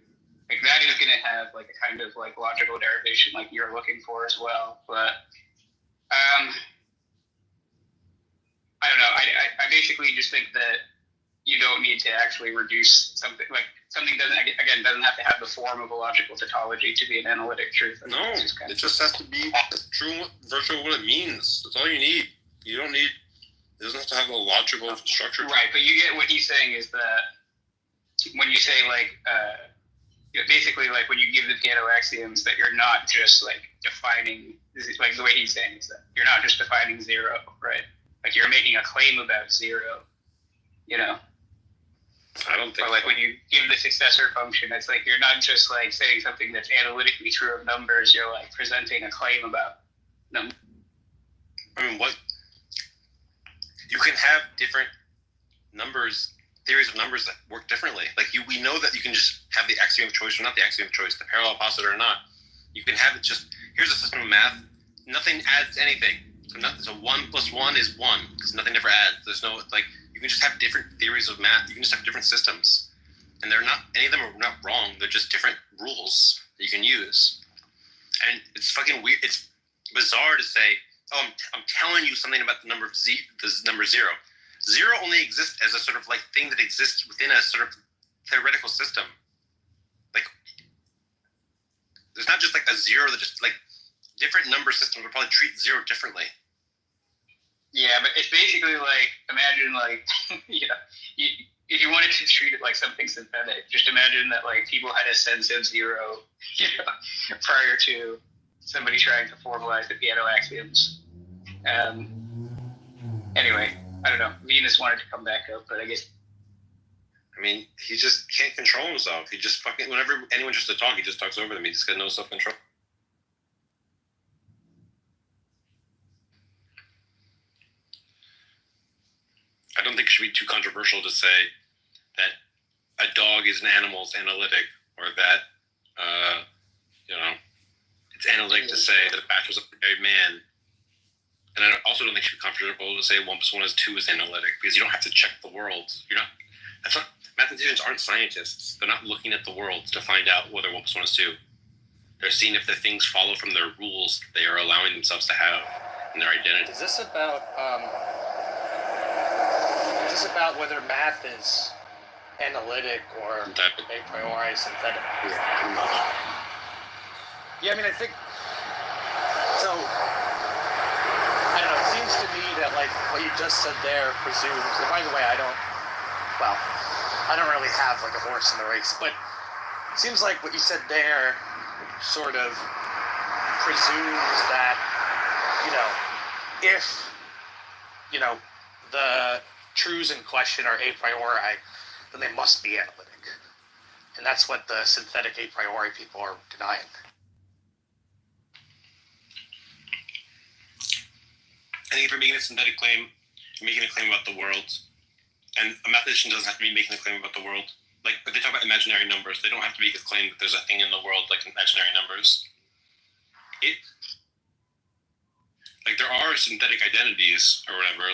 Like that is going to have like a kind of like logical derivation like you're looking for as well, but I don't know. I basically just think that you don't need to actually reduce something like something doesn't have to have the form of a logical tautology to be an analytic truth. No, it just has to be true virtual what it means. That's all you need. You don't need. It doesn't have to have a logical structure. Right, but you get what he's saying is that when you say like basically like when you give the piano axioms that you're not just like defining like the way he's saying is that you're not just defining zero, right? Like you're making a claim about zero, you know. I don't think. Or like when you give the successor function, it's like you're not just like saying something that's analytically true of numbers. You're like presenting a claim about numbers. I mean, what you can have different numbers, theories of numbers that work differently. Like we know that you can just have the axiom of choice or not the axiom of choice, the parallel oppositor or not. You can have it just here's a system of math. Nothing adds anything. So 1 + 1 is 1 because nothing ever adds. There's no like. You can just have different theories of math. You can just have different systems, and they're not. Any of them are not wrong. They're just different rules that you can use. And it's fucking weird. It's bizarre to say, "Oh, I'm telling you something about the number zero." Zero only exists as a sort of like thing that exists within a sort of theoretical system. Like, there's not just like a zero that just like different number systems would probably treat zero differently. Yeah, but it's basically like, imagine like, you know, if you wanted to treat it like something synthetic, just imagine that like people had a sense of zero, you know, prior to somebody trying to formalize the piano axioms. Anyway, I don't know. Venus wanted to come back up, but I guess. I mean, he just can't control himself. He just fucking, whenever anyone tries to talk, he just talks over them. He just got no self-control. I don't think it should be too controversial to say that a dog is an animal's analytic, or that, you know, it's analytic to say that a bachelor's a married man. And I also don't think it should be controversial to say 1 + 1 is 2 is analytic, because you don't have to check the world. Mathematicians aren't scientists. They're not looking at the world to find out whether 1 + 1 is 2. They're seeing if the things follow from their rules that they are allowing themselves to have in their identity. Is this about whether math is analytic or a priori synthetic? Yeah, pretty much. Yeah, I mean, I think so. I don't know. It seems to me that like what you just said there presumes. And by the way, I don't really have like a horse in the race, but it seems like what you said there sort of presumes that, you know, if, you know, the truths in question are a priori, then they must be analytic. And that's what the synthetic a priori people are denying. I think if you're making a synthetic claim, you're making a claim about the world. And a mathematician doesn't have to be making a claim about the world. Like, if they talk about imaginary numbers, they don't have to make a claim that there's a thing in the world like imaginary numbers. Like, there are synthetic identities or whatever,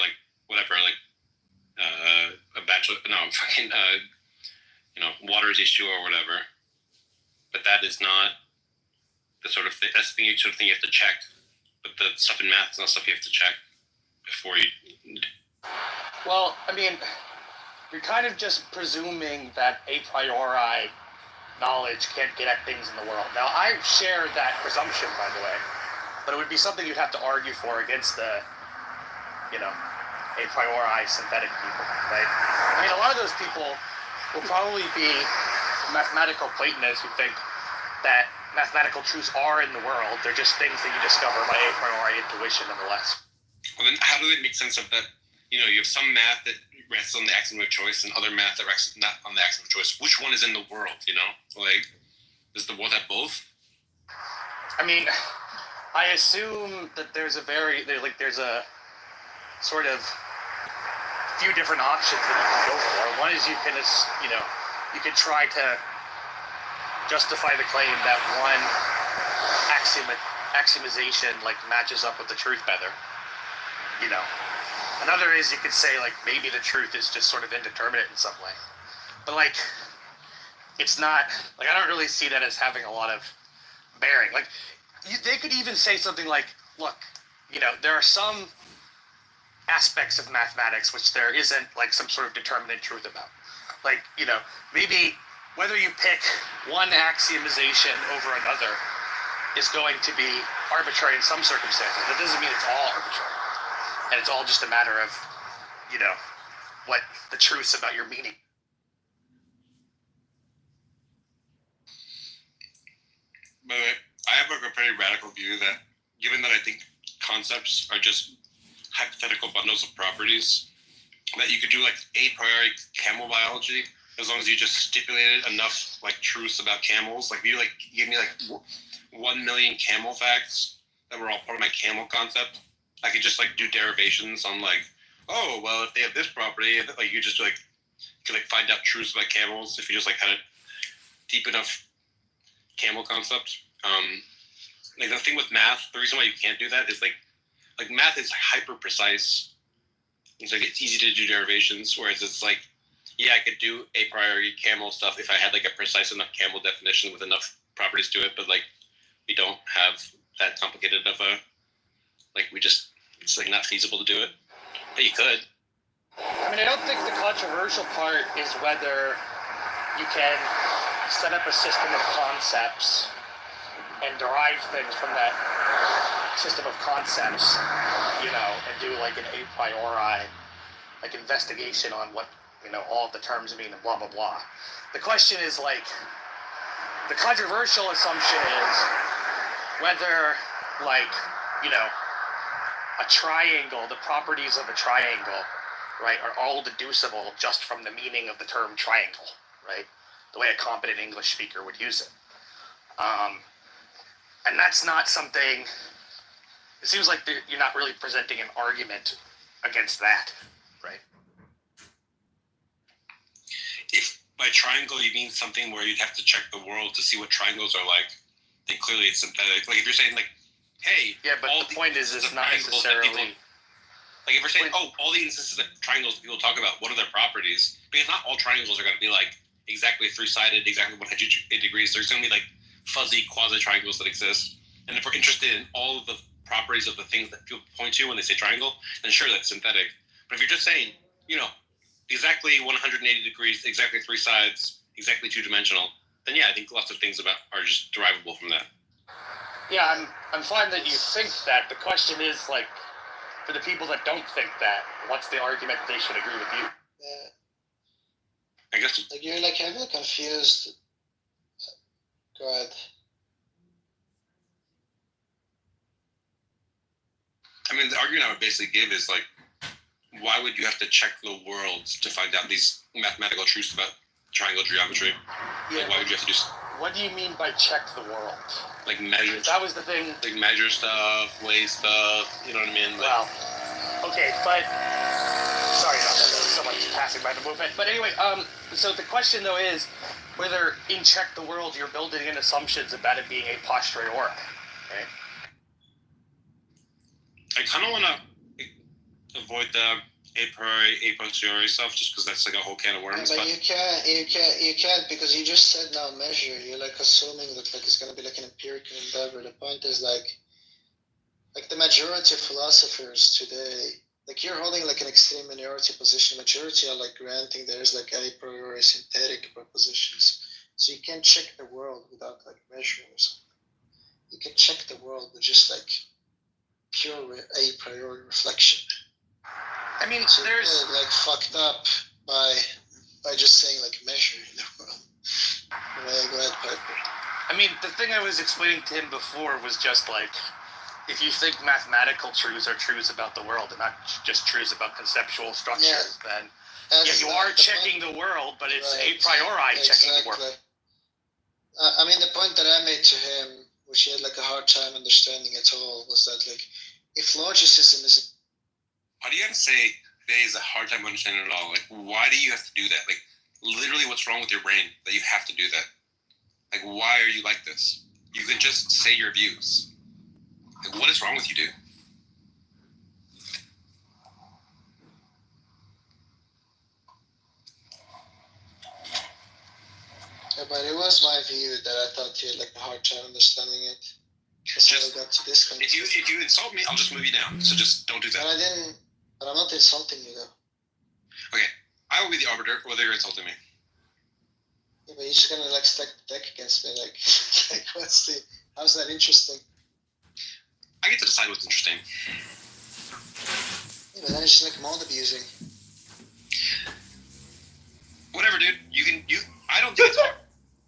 water is H2O or whatever. But that is not the sort of thing, that's the sort of thing you have to check. But the stuff in math is not stuff you have to check before you. Well, I mean, you're kind of just presuming that a priori knowledge can't get at things in the world. Now, I share that presumption, by the way, but it would be something you'd have to argue for against the, you know, a priori synthetic people, right? I mean, a lot of those people will probably be mathematical Platonists who think that mathematical truths are in the world. They're just things that you discover by a priori intuition, nonetheless. Well, then how do they make sense of that? You know, you have some math that rests on the axiom of choice and other math that rests not on the axiom of choice. Which one is in the world, you know? Like, does the world have both? I mean, I assume that there's a sort of few different options that you can go for. One is you can try to justify the claim that one axiomization like matches up with the truth better. You know. Another is you could say like maybe the truth is just sort of indeterminate in some way. But like it's not like I don't really see that as having a lot of bearing. Like they could even say something like, look, you know, there are some aspects of mathematics which there isn't like some sort of determinate truth about. Like, maybe whether you pick one axiomization over another is going to be arbitrary in some circumstances. That doesn't mean it's all arbitrary. And it's all just a matter of, what the truths about your meaning. By the way, I have a pretty radical view that, given that I think concepts are just hypothetical bundles of properties, that you could do like a priori camel biology as long as you just stipulated enough like truths about camels. Like, if you like give me like 1 million camel facts that were all part of my camel concept, I could just like do derivations on like, oh well, if they have this property, like you just like could like find out truths about camels if you just like had a deep enough camel concept. Like the thing with math, the reason why you can't do that is like math is hyper precise. It's like it's easy to do derivations, whereas it's like, yeah, I could do a priori camel stuff if I had like a precise enough camel definition with enough properties to it, but like we don't have that complicated of a it's like not feasible to do it. But you could. I mean, I don't think the controversial part is whether you can set up a system of concepts and derive things from that system of concepts, and do like an a priori like investigation on what all of the terms mean and blah blah blah. The question is like, the controversial assumption is whether like a triangle, the properties of a triangle, right, are all deducible just from the meaning of the term triangle, right? The way a competent English speaker would use it. And that's not something, it seems like you're not really presenting an argument against that, right? If by triangle you mean something where you'd have to check the world to see what triangles are like, then clearly it's synthetic. Like if you're saying like, hey, yeah, but the point is it's not necessarily. Like if we're saying, all the instances that triangles people talk about, what are their properties? Because not all triangles are going to be like exactly three-sided, exactly 180 degrees. There's going to be like fuzzy quasi-triangles that exist. And if we're interested in all of the properties of the things that people point to when they say triangle, then sure, that's synthetic. But if you're just saying, exactly 180 degrees, exactly three sides, exactly two-dimensional, then yeah, I think lots of things are just derivable from that. Yeah, I'm fine that you think that. The question is, like, for the people that don't think that, what's the argument they should agree with you? Yeah. I guess. Like, you're like heavily confused. Go ahead. I mean, the argument I would basically give is like, why would you have to check the world to find out these mathematical truths about triangle geometry? Yeah. Like, why would you have to do? What do you mean by check the world? Like measure. That was the thing. Like measure stuff, weigh stuff. You know what I mean? Like, well, okay, but sorry about that. There was someone passing by the movement. But anyway, so the question though is whether in check the world you're building in assumptions about it being a posteriori. Okay. I kind of want to avoid the a priori, a posteriori stuff, just because that's like a whole can of worms. Yeah, but you can't because you just said now measure. You're like assuming that like it's gonna be like an empirical endeavor. The point is like the majority of philosophers today, like you're holding like an extreme minority position. Majority are like granting there's like a priori synthetic propositions. So you can't check the world without like measuring or something. You can check the world with just like pure a priori reflection. I mean, so there's like fucked up by just saying like measure in the world. Go ahead, Piper. I mean, the thing I was explaining to him before was just like, if you think mathematical truths are truths about the world and not just truths about conceptual structures, then you are checking the world, but it's a priori checking the world. I mean, the point that I made to him, which he had like a hard time understanding at all, was that like, if logicism is why do you have to say today is a hard time understanding it all? Like, why do you have to do that? Like, literally, what's wrong with your brain that you have to do that? Like, why are you like this? You can just say your views. Like, what is wrong with you, dude? Yeah, but it was my view that I thought you had like a hard time understanding it. That's how I got to this conclusion. If you insult me, I'll just move you down. So just don't do that. But I didn't. But I'm not insulting you though. Okay, I will be the arbiter whether you're insulting me. Yeah, but you're just gonna like stack the deck against me, like, how's that interesting? I get to decide what's interesting. Yeah, but then it's just like mod abusing. Whatever, dude. I don't think it's hard.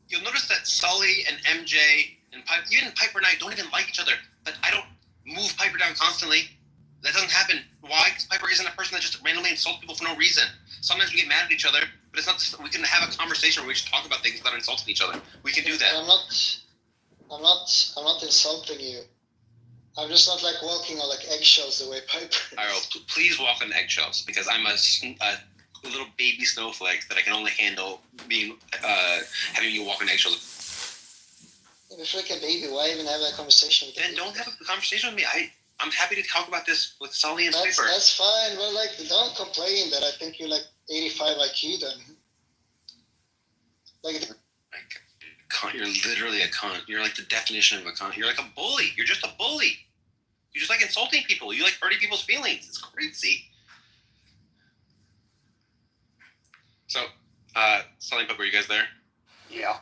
You'll notice that Sully and MJ and even Piper and I don't even like each other. But I don't move Piper down constantly. That doesn't happen. Why? Because Piper isn't a person that just randomly insults people for no reason. Sometimes we get mad at each other, but it's not. We can have a conversation where we just talk about things without insulting each other. We can do that. I'm not insulting you. I'm just not like walking on like eggshells the way Piper is. Alright, please walk on eggshells because I'm a little baby snowflake that I can only handle being having you walk on eggshells. Yeah, if you're like a baby, why even have that conversation with Then don't have a conversation with me. I'm happy to talk about this with Sully and Piper. That's fine. Well, like, don't complain that I think you're like 85 IQ then. Like, cunt, you're literally a cunt. You're like the definition of a cunt. You're like a bully. You're just a bully. You just like insulting people. You like hurting people's feelings. It's crazy. So, Sully and Piper, are you guys there? Yeah.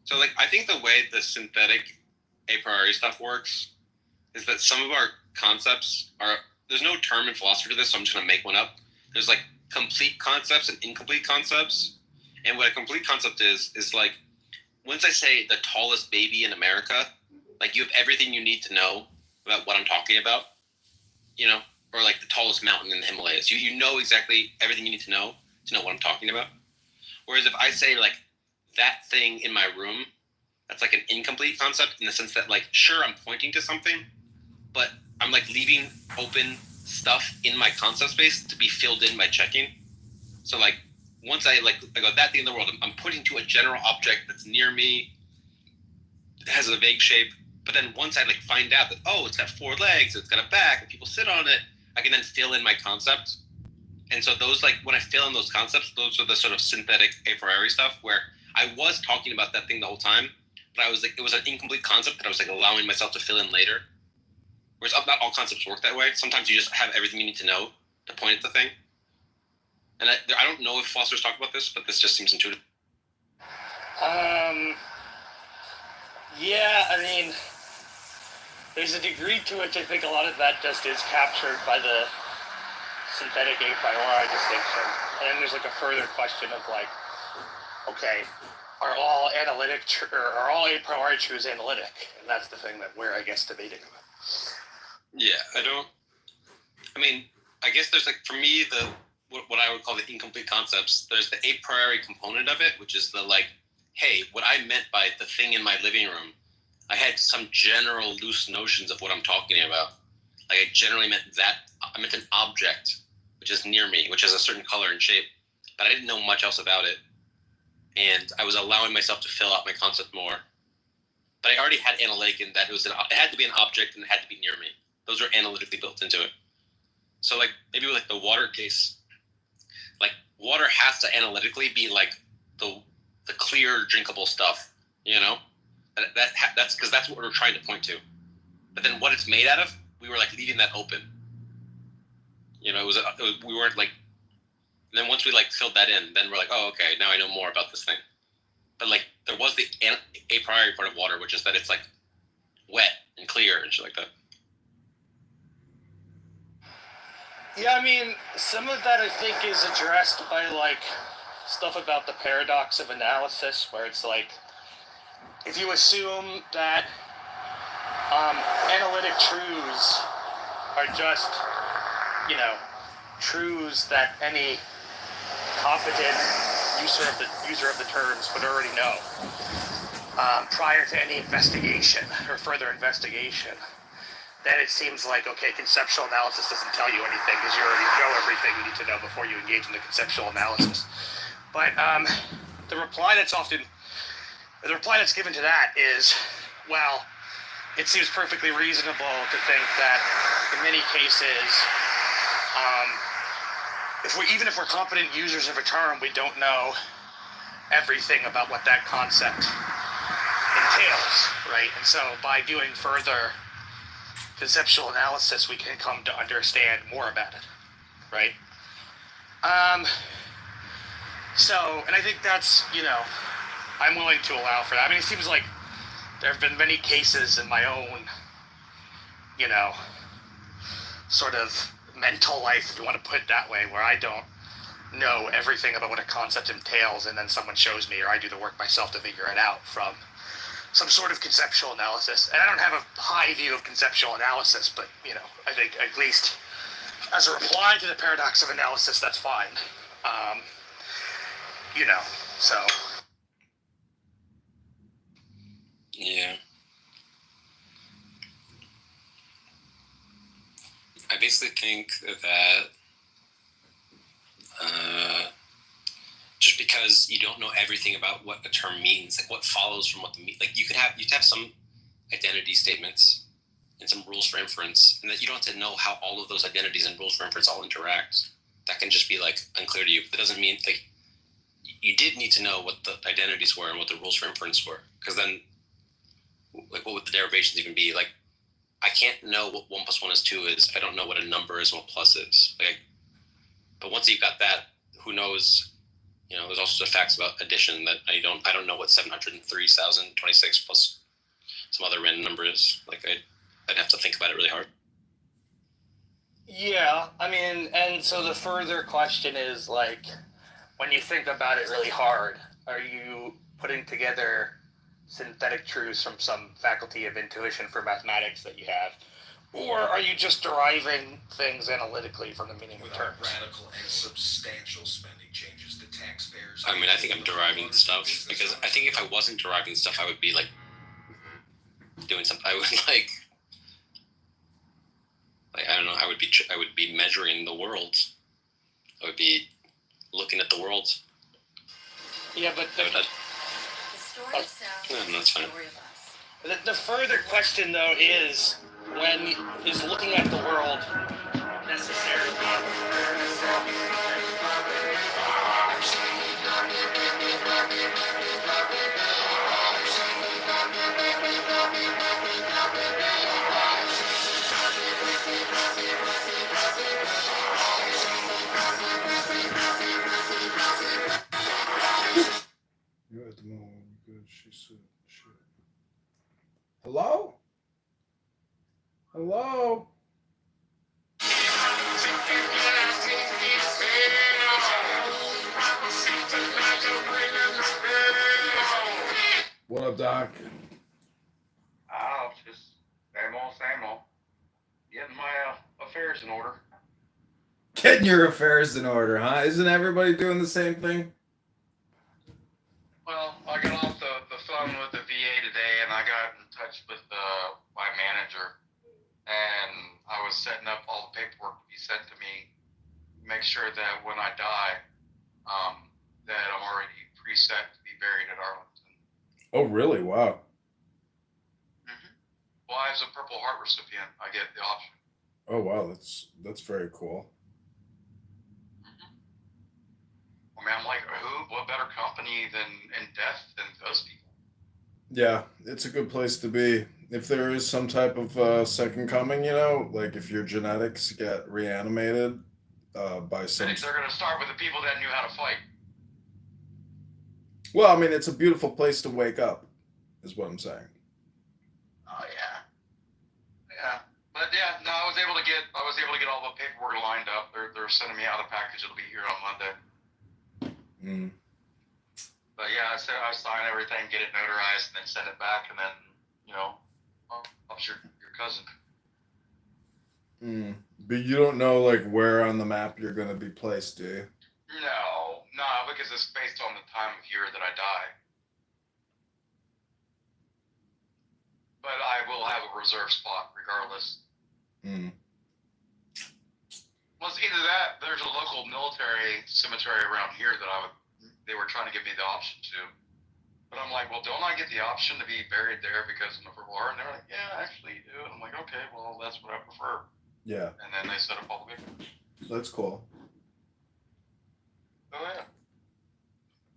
So, like, I think the way the synthetic a priori stuff works is that some of our concepts are, there's no term in philosophy to this, so I'm just going to make one up. There's, like, complete concepts and incomplete concepts. And what a complete concept is like, once I say the tallest baby in America, like, you have everything you need to know about what I'm talking about, you know? Or, like, the tallest mountain in the Himalayas. You know exactly everything you need to know what I'm talking about. Whereas if I say, like, that thing in my room, that's like an incomplete concept in the sense that, like, sure, I'm pointing to something, but I'm like leaving open stuff in my concept space to be filled in by checking. So like once I go, that thing in the world, I'm pointing to a general object that's near me, it has a vague shape, but then once I like find out that, oh, it's got 4 legs, it's got a back, and people sit on it, I can then fill in my concept. And so those, like, when I fill in those concepts, those are the sort of synthetic a priori stuff where I was talking about that thing the whole time, but I was like, it was an incomplete concept that I was like allowing myself to fill in later. Whereas not all concepts work that way. Sometimes you just have everything you need to know to point at the thing. And I don't know if philosophers talk about this, but this just seems intuitive. Yeah, I mean, there's a degree to which I think a lot of that just is captured by the synthetic a priori distinction. And then there's like a further question of like, okay, are all are all a priori truths analytic? And that's the thing that we're, I guess, debating about. Yeah, I guess there's like, for me, what I would call the incomplete concepts, there's the a priori component of it, which is the like, hey, what I meant by the thing in my living room, I had some general loose notions of what I'm talking about. Like, I generally meant that, I meant an object, which is near me, which has a certain color and shape, but I didn't know much else about it. And I was allowing myself to fill out my concept more. But I already had analytic in that it had to be an object and it had to be near me. Those are analytically built into it. So like maybe with like the water case, like water has to analytically be like the clear drinkable stuff, you know? That's because that's what we're trying to point to. But then what it's made out of, we were like leaving that open. You know, we weren't like. And then once we like filled that in, then we're like, oh, okay, now I know more about this thing. But like there was the a priori part of water, which is that it's like wet and clear and shit like that. Yeah, I mean, some of that I think is addressed by like stuff about the paradox of analysis, where it's like if you assume that analytic truths are just, you know, truths that any competent user of the terms would already know prior to any investigation or further investigation, then it seems like, okay, conceptual analysis doesn't tell you anything because you already know everything you need to know before you engage in the conceptual analysis. But the reply that's given to that is, well, it seems perfectly reasonable to think that in many cases, even if we're competent users of a term, we don't know everything about what that concept entails, right? And so by doing further conceptual analysis, we can come to understand more about it. right? So, and I think that's, I'm willing to allow for that. I mean, it seems like there have been many cases in my own, sort of mental life, if you want to put it that way, where I don't know everything about what a concept entails, and then someone shows me, or I do the work myself to figure it out from some sort of conceptual analysis. And I don't have a high view of conceptual analysis, but, I think at least as a reply to the paradox of analysis, that's fine. So. Yeah. I basically think that just because you don't know everything about what a term means, like what follows from what the like you have some identity statements and some rules for inference, and that you don't have to know how all of those identities and rules for inference all interact. That can just be like unclear to you. But that doesn't mean like you did need to know what the identities were and what the rules for inference were, because then like what would the derivations even be? Like I can't know what 1 + 1 is 2 is. I don't know what a number is and what plus is. But once you've got that, who knows? There's all sorts of facts about addition that I don't know what 703,026 plus some other random number is. Like I'd have to think about it really hard. Yeah, I mean, and so the further question is, like, when you think about it really hard, are you putting together synthetic truths from some faculty of intuition for mathematics that you have? Or are you just deriving things analytically from the meaning of terms? Radical and substantial spending changes to taxpayers. I mean, I think I'm deriving stuff, because I think if I wasn't deriving stuff, I would be like doing something. I would like I don't know. I would be measuring the world. I would be looking at the world. Yeah, but the story no, that's fine. The further question, though, is when is looking at the world necessary? You're at the moment. Good. She said, shit. Hello? Hello? What up, Doc? Oh, just same old. Getting my affairs in order. Getting your affairs in order, huh? Isn't everybody doing the same thing? Well, I got off the phone with the VA today, and I got in touch with my manager, and I was setting up all the paperwork to be sent to me, make sure that when I die, that I'm already preset to be buried at Arlington. Oh, really? Wow. Well, as a Purple Heart recipient, I get the option. Oh, wow. That's very cool. I mean, I'm like, what better company in death than those people? Yeah, it's a good place to be. If there is some type of second coming, like if your genetics get reanimated by some... I think they're going to start with the people that knew how to fight. Well, I mean, it's a beautiful place to wake up, is what I'm saying. Oh, yeah. Yeah. But yeah, no, I was able to get all the paperwork lined up. They're sending me out a package. It'll be here on Monday. Mm. But yeah, I said I sign everything, get it notarized, and then send it back, and then help your cousin. Mm. But you don't know like where on the map you're gonna be placed, do you? No, because it's based on the time of year that I die. But I will have a reserve spot regardless. Mm. Well, it's either that. There's a local military cemetery around here that they were trying to give me the option to. But I'm like, well, don't I get the option to be buried there because I'm a Purple Heart? And they're like, yeah, actually you do. And I'm like, okay, well, that's what I prefer. Yeah. And then they set up all the paperwork. That's cool. Oh, yeah.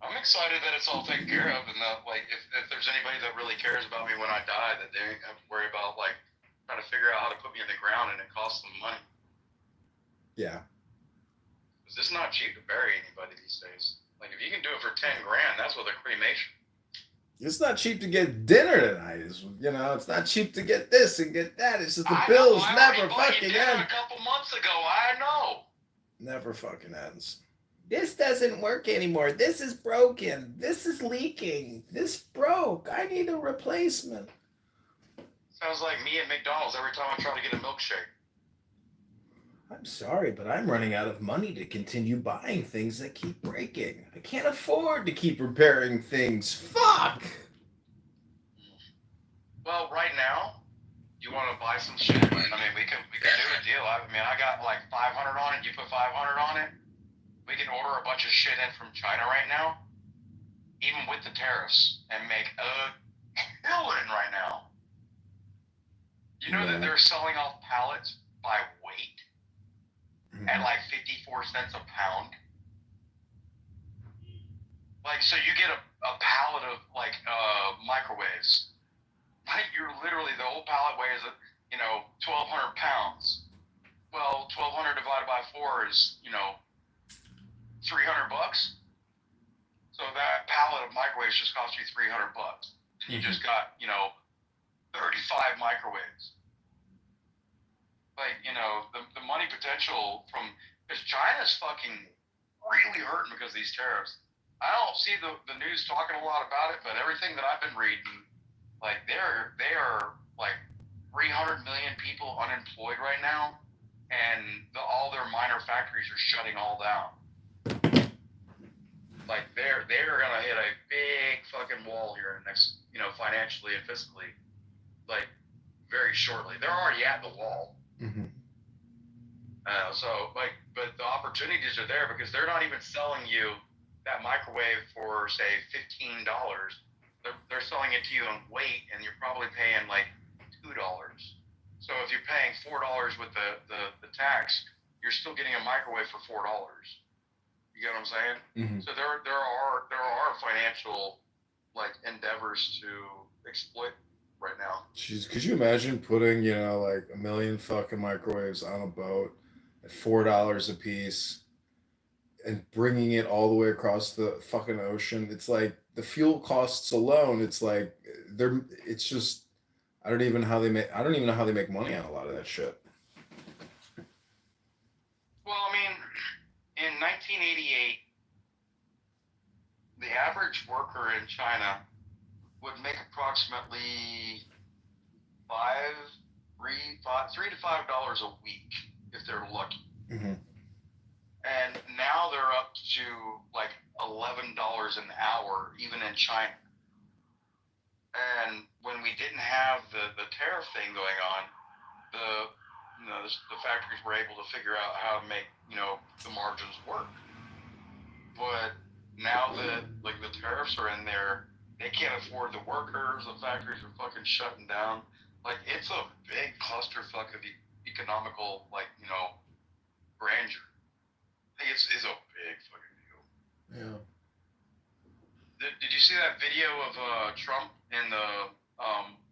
I'm excited that it's all taken care of, and that, like, if there's anybody that really cares about me when I die, that they don't have to worry about, like, trying to figure out how to put me in the ground, and it costs them money. Yeah. Because it's not cheap to bury anybody these days. Like, if you can do it for 10 grand, that's with a cremation. It's not cheap to get dinner tonight. It's not cheap to get this and get that. It's just the I bills know, I never already bought you fucking dinner end. a couple months ago. I know. Never fucking ends. This doesn't work anymore. This is broken. This is leaking. This broke. I need a replacement. Sounds like me at McDonald's every time I try to get a milkshake. I'm sorry, but I'm running out of money to continue buying things that keep breaking. I can't afford to keep repairing things. Fuck! Well, right now, you want to buy some shit? I mean, we can do a deal. I got like 500 on it. You put 500 on it. We can order a bunch of shit in from China right now, even with the tariffs, and make a killing right now. You know that they're selling off pallets by weight at like 54 cents a pound. Like, so you get a pallet of like microwaves. Like, you're literally, the whole pallet weighs 1,200 pounds. Well, 1,200 divided by 4 is $300. So that pallet of microwaves just cost you $300. And you just got 35 microwaves. Like, the money potential because China's fucking really hurting because of these tariffs. I don't see the news talking a lot about it, but everything that I've been reading, like, they are like 300 million people unemployed right now, and all their minor factories are shutting all down. Like, they're gonna hit a big fucking wall here in the next, financially and fiscally, like, very shortly. They're already at the wall. Mm-hmm. But the opportunities are there because they're not even selling you that microwave for, say, $15. They're selling it to you in weight, and you're probably paying like $2. So if you're paying $4 with the tax, you're still getting a microwave for $4. You get what I'm saying? Mm-hmm. So there are financial like endeavors to exploit right now. Jeez, could you imagine putting, like 1 million fucking microwaves on a boat at $4 a piece and bringing it all the way across the fucking ocean? It's like the fuel costs alone. It's like I don't even know how they make money on a lot of that shit. Well, I mean, in 1988, the average worker in China would make approximately $3 to $5 a week if they're lucky. Mm-hmm. And now they're up to like $11 an hour, even in China. And when we didn't have the tariff thing going on, the factories were able to figure out how to make the margins work. But now that like the tariffs are in there, they can't afford the workers. The factories are fucking shutting down. Like, it's a big clusterfuck of economical grandeur. I think it's a big fucking deal. Yeah. Did you see that video of Trump in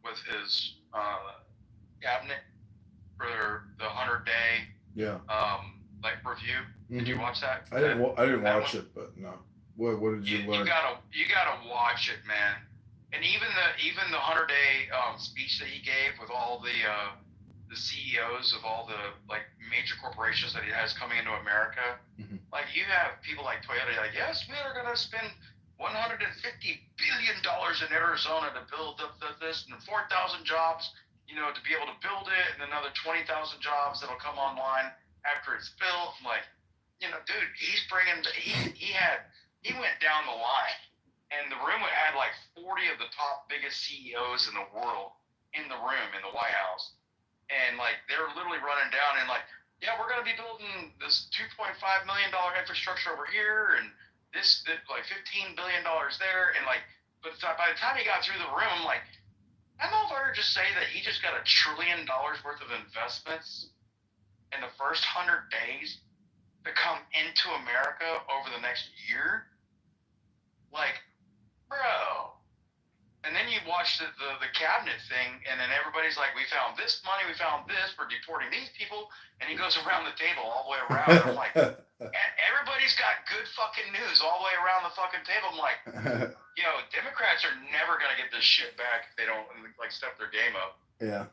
with his cabinet for the 100-day review? Mm-hmm. Did you watch that? I didn't watch it, but no. What did you learn? You gotta watch it, man. And even the 100-day speech that he gave with all the CEOs of all the like major corporations that he has coming into America. Mm-hmm. Like, you have people like Toyota, like, yes, we are gonna spend $150 billion in Arizona to build up this, and 4,000 jobs, to be able to build it, and another 20,000 jobs that'll come online after it's built. I'm like, dude, he's bringing. He went down the line, and the room had like 40 of the top biggest CEOs in the world in the room in the White House, and like they're literally running down and like, yeah, we're gonna be building this $2.5 million infrastructure over here, and this like $15 billion there, and like, but by the time he got through the room, I'm like, that motherfucker just say that he just got $1 trillion worth of investments in the first 100 days to come into America over the next year? Like, bro. And then you watch the cabinet thing, and then everybody's like, we found this money, we found this, we're deporting these people, and he goes around the table all the way around. I'm like, and fucking news all the way around the fucking table. I'm like, yo, Democrats are never gonna get this shit back if they don't like step their game up. Yeah.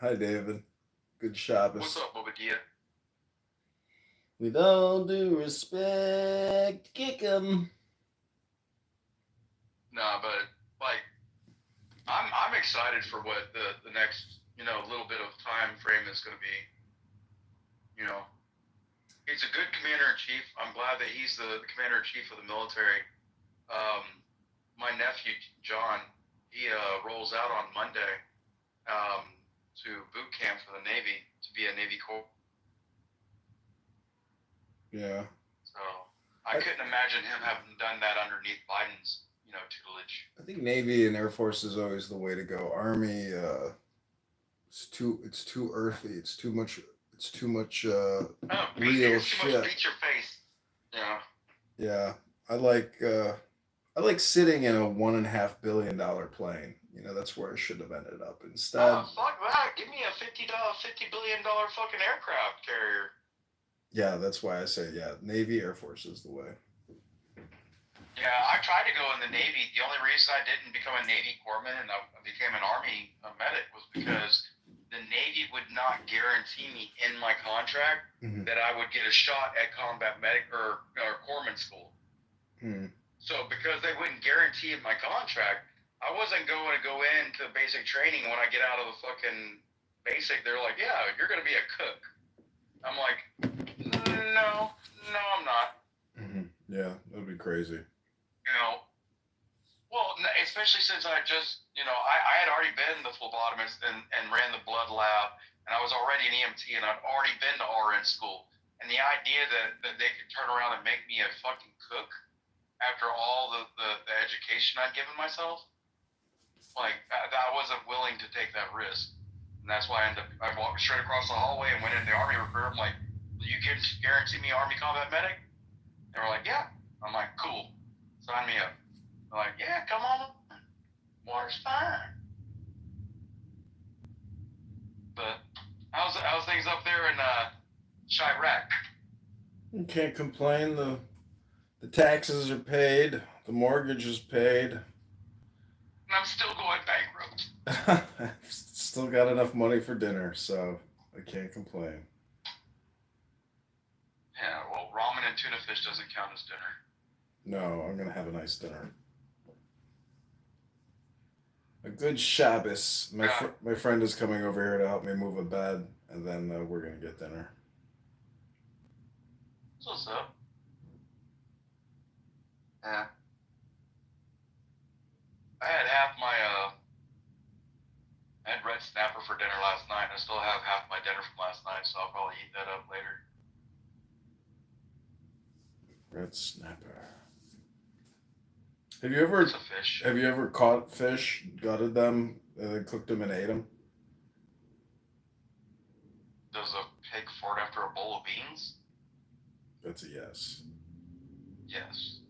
Hi, David. Good Shabbos. What's up, Bobadilla? With all due respect, kick 'em. Nah, but like, I'm excited for what the next little bit of time frame is gonna be. You know, he's a good commander-in-chief. I'm glad that he's the commander-in-chief of the military. My nephew, John, he rolls out on Monday to boot camp for the Navy to be a Navy Corps. Yeah. So I couldn't imagine him having done that underneath Biden's, tutelage. I think Navy and Air Force is always the way to go. Army, it's too earthy. It's too much real shit. Beat your face. Yeah. Yeah. I like sitting in a $1.5 billion plane. That's where I should have ended up instead. Fuck that. Give me a $50 billion fucking aircraft carrier. Yeah, that's why I say, Navy, Air Force is the way. Yeah, I tried to go in the Navy. The only reason I didn't become a Navy corpsman and I became an Army medic was because the Navy would not guarantee me in my contract that I would get a shot at combat medic or corpsman school. So because they wouldn't guarantee in my contract, I wasn't going to go into basic training. When I get out of the fucking basic, they're like, yeah, you're going to be a cook. I'm like, no, I'm not. Yeah, that would be crazy. Well, especially since I just, I had already been the phlebotomist and ran the blood lab, and I was already an EMT, and I'd already been to RN school. And the idea that they could turn around and make me a fucking cook after all the education I'd given myself, like, I wasn't willing to take that risk. And that's why I walked straight across the hallway and went into the Army recruiter. I'm like, will you guarantee me Army combat medic? They were like, yeah. I'm like, cool. Sign me up. They're like, yeah, come on. Water's fine. But how's things up there in Chirac? You can't complain. The taxes are paid. The mortgage is paid. And I'm still going bankrupt. I've still got enough money for dinner, so I can't complain. Yeah, well, ramen and tuna fish doesn't count as dinner. No, I'm going to have a nice dinner. A good Shabbos. My friend is coming over here to help me move a bed, and then we're going to get dinner. What's up? Yeah. I had red snapper for dinner last night, and I still have half my dinner from last night, so I'll probably eat that up later. Red snapper. Have you ever caught fish, gutted them, and then cooked them and ate them? Does a pig fart after a bowl of beans? That's a yes. Yes.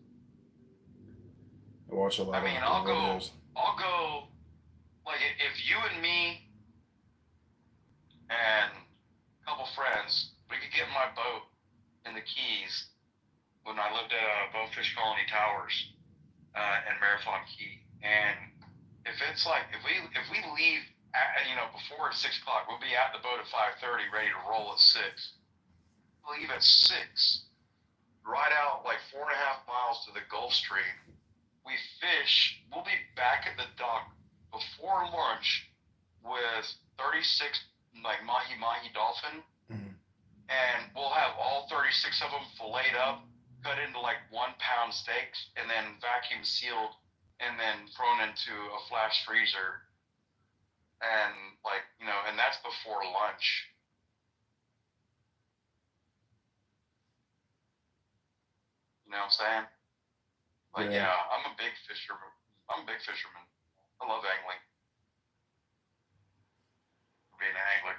I watch a lot of videos. I'll go, like, if you and me and a couple friends, we could get in my boat in the Keys when I lived at Bonefish Colony Towers in Marathon Key. And if it's like, if we leave at, before 6 o'clock, we'll be at the boat at 5:30, ready to roll at 6. Leave at 6, ride out like 4.5 miles to the Gulf Stream. We fish. We'll be back at the dock before lunch with 36 like mahi dolphin, and we'll have all 36 of them filleted up, cut into like 1 pound steaks, and then vacuum sealed, and then thrown into a flash freezer. And and that's before lunch. You know what I'm saying? Like, yeah, I'm a big fisherman. I love angling. Being an angler.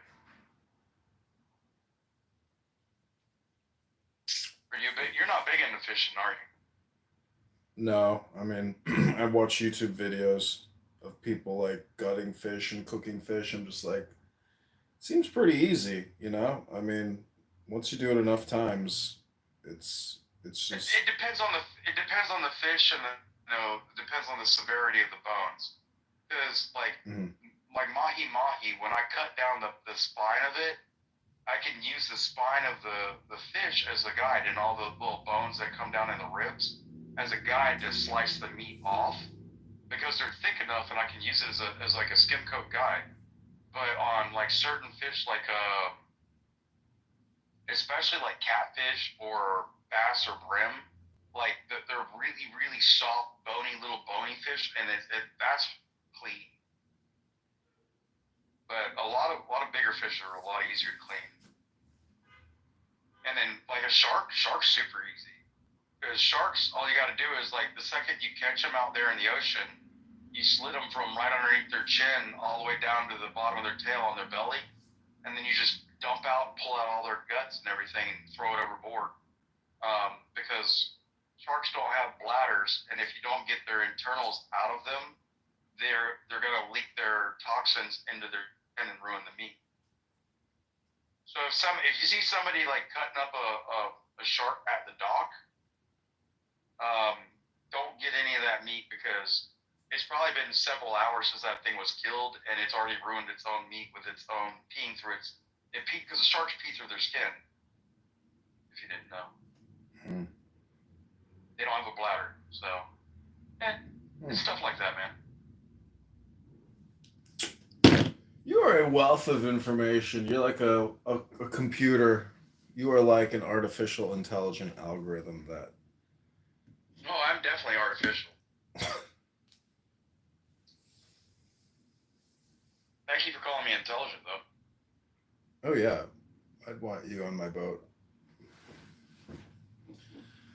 You're not big into fishing, are you? No, I mean, I watch YouTube videos of people like gutting fish and cooking fish. I'm just like, it seems pretty easy, I mean, once you do it enough times, it's It's just It depends on the fish and it depends on the severity of the bones. Because like mahi when I cut down the spine of it, I can use the spine of the fish as a guide, and all the little bones that come down in the ribs as a guide to slice the meat off, because they're thick enough, and I can use it as like a skim coat guide. But on like certain fish, like especially like catfish or bass or brim, like they're really really soft, little bony fish, and that's clean. But a lot of bigger fish are a lot easier to clean. And then like a shark's super easy. Because sharks, all you got to do is like the second you catch them out there in the ocean, you slit them from right underneath their chin all the way down to the bottom of their tail on their belly, and then you just dump out, pull out all their guts and everything, and throw it overboard. Because sharks don't have bladders, and if you don't get their internals out of them, they're gonna leak their toxins into their skin and ruin the meat. So if you see somebody like cutting up a shark at the dock, don't get any of that meat, because it's probably been several hours since that thing was killed, and it's already ruined its own meat with its own peeing through because the sharks pee through their skin. If you didn't know, they don't have a bladder, so it's stuff like that, man. You are a wealth of information. You're like a computer. You are like an artificial intelligent algorithm that. No, I'm definitely artificial. Thank you for calling me intelligent, though. Oh yeah, I'd want you on my boat.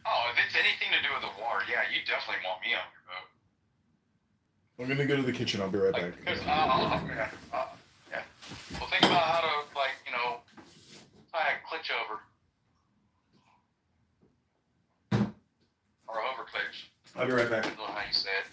Oh, if it's anything to do with the water, yeah, you definitely want me on your boat. I'm gonna go to the kitchen. I'll be right back. Yeah. Well, think about how to, tie a clutch over. Or a over clutch. I'll be right back. Depends on how you say it.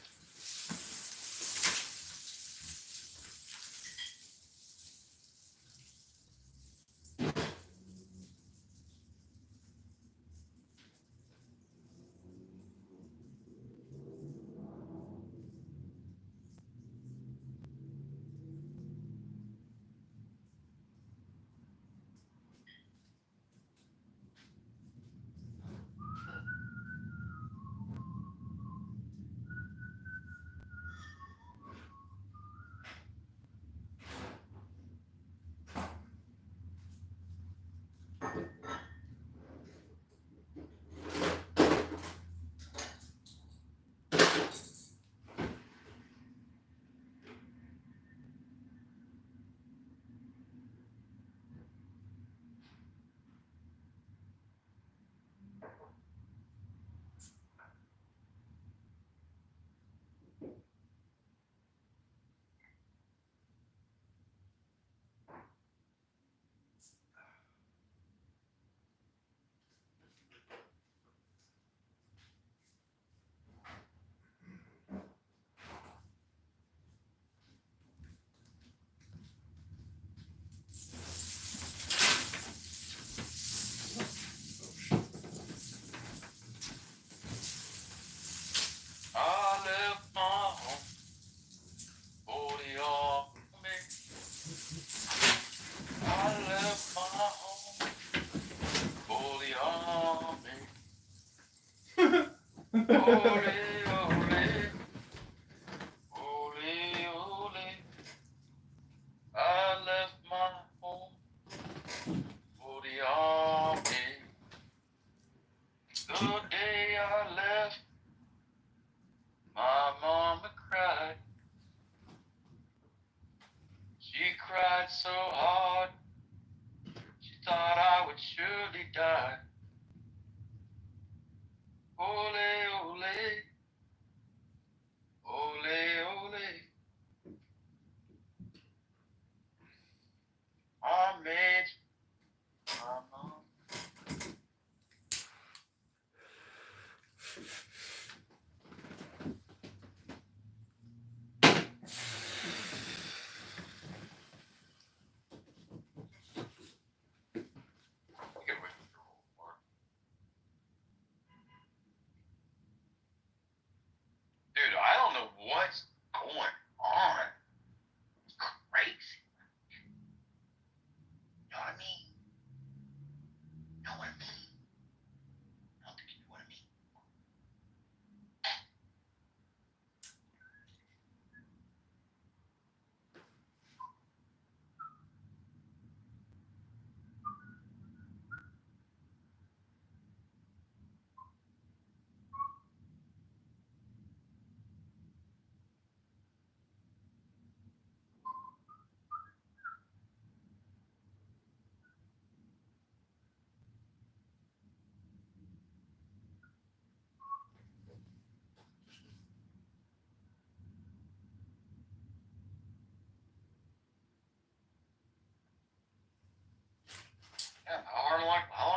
So hard, she thought I would surely die. Ole, ole, ole, ole. I made my mom.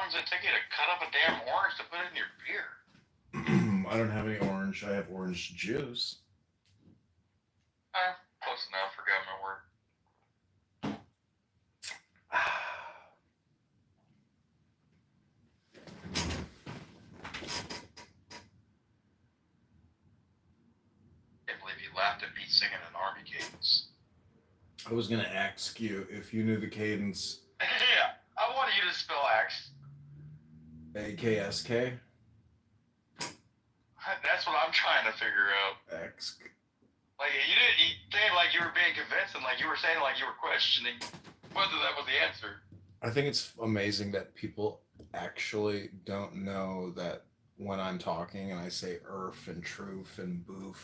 long does it take you to cut up a damn orange to put in your beer? I don't have any orange. I have orange juice. Close enough. Forgot my word. Can't believe you laughed at me singing an army cadence. I was gonna ask you if you knew the cadence. Yeah, I wanted you to spell X. AKSK? That's what I'm trying to figure out. X. Like you say like you were being convincing, like you were saying like you were questioning whether that was the answer. I think it's amazing that people actually don't know that when I'm talking and I say erf and truth and boof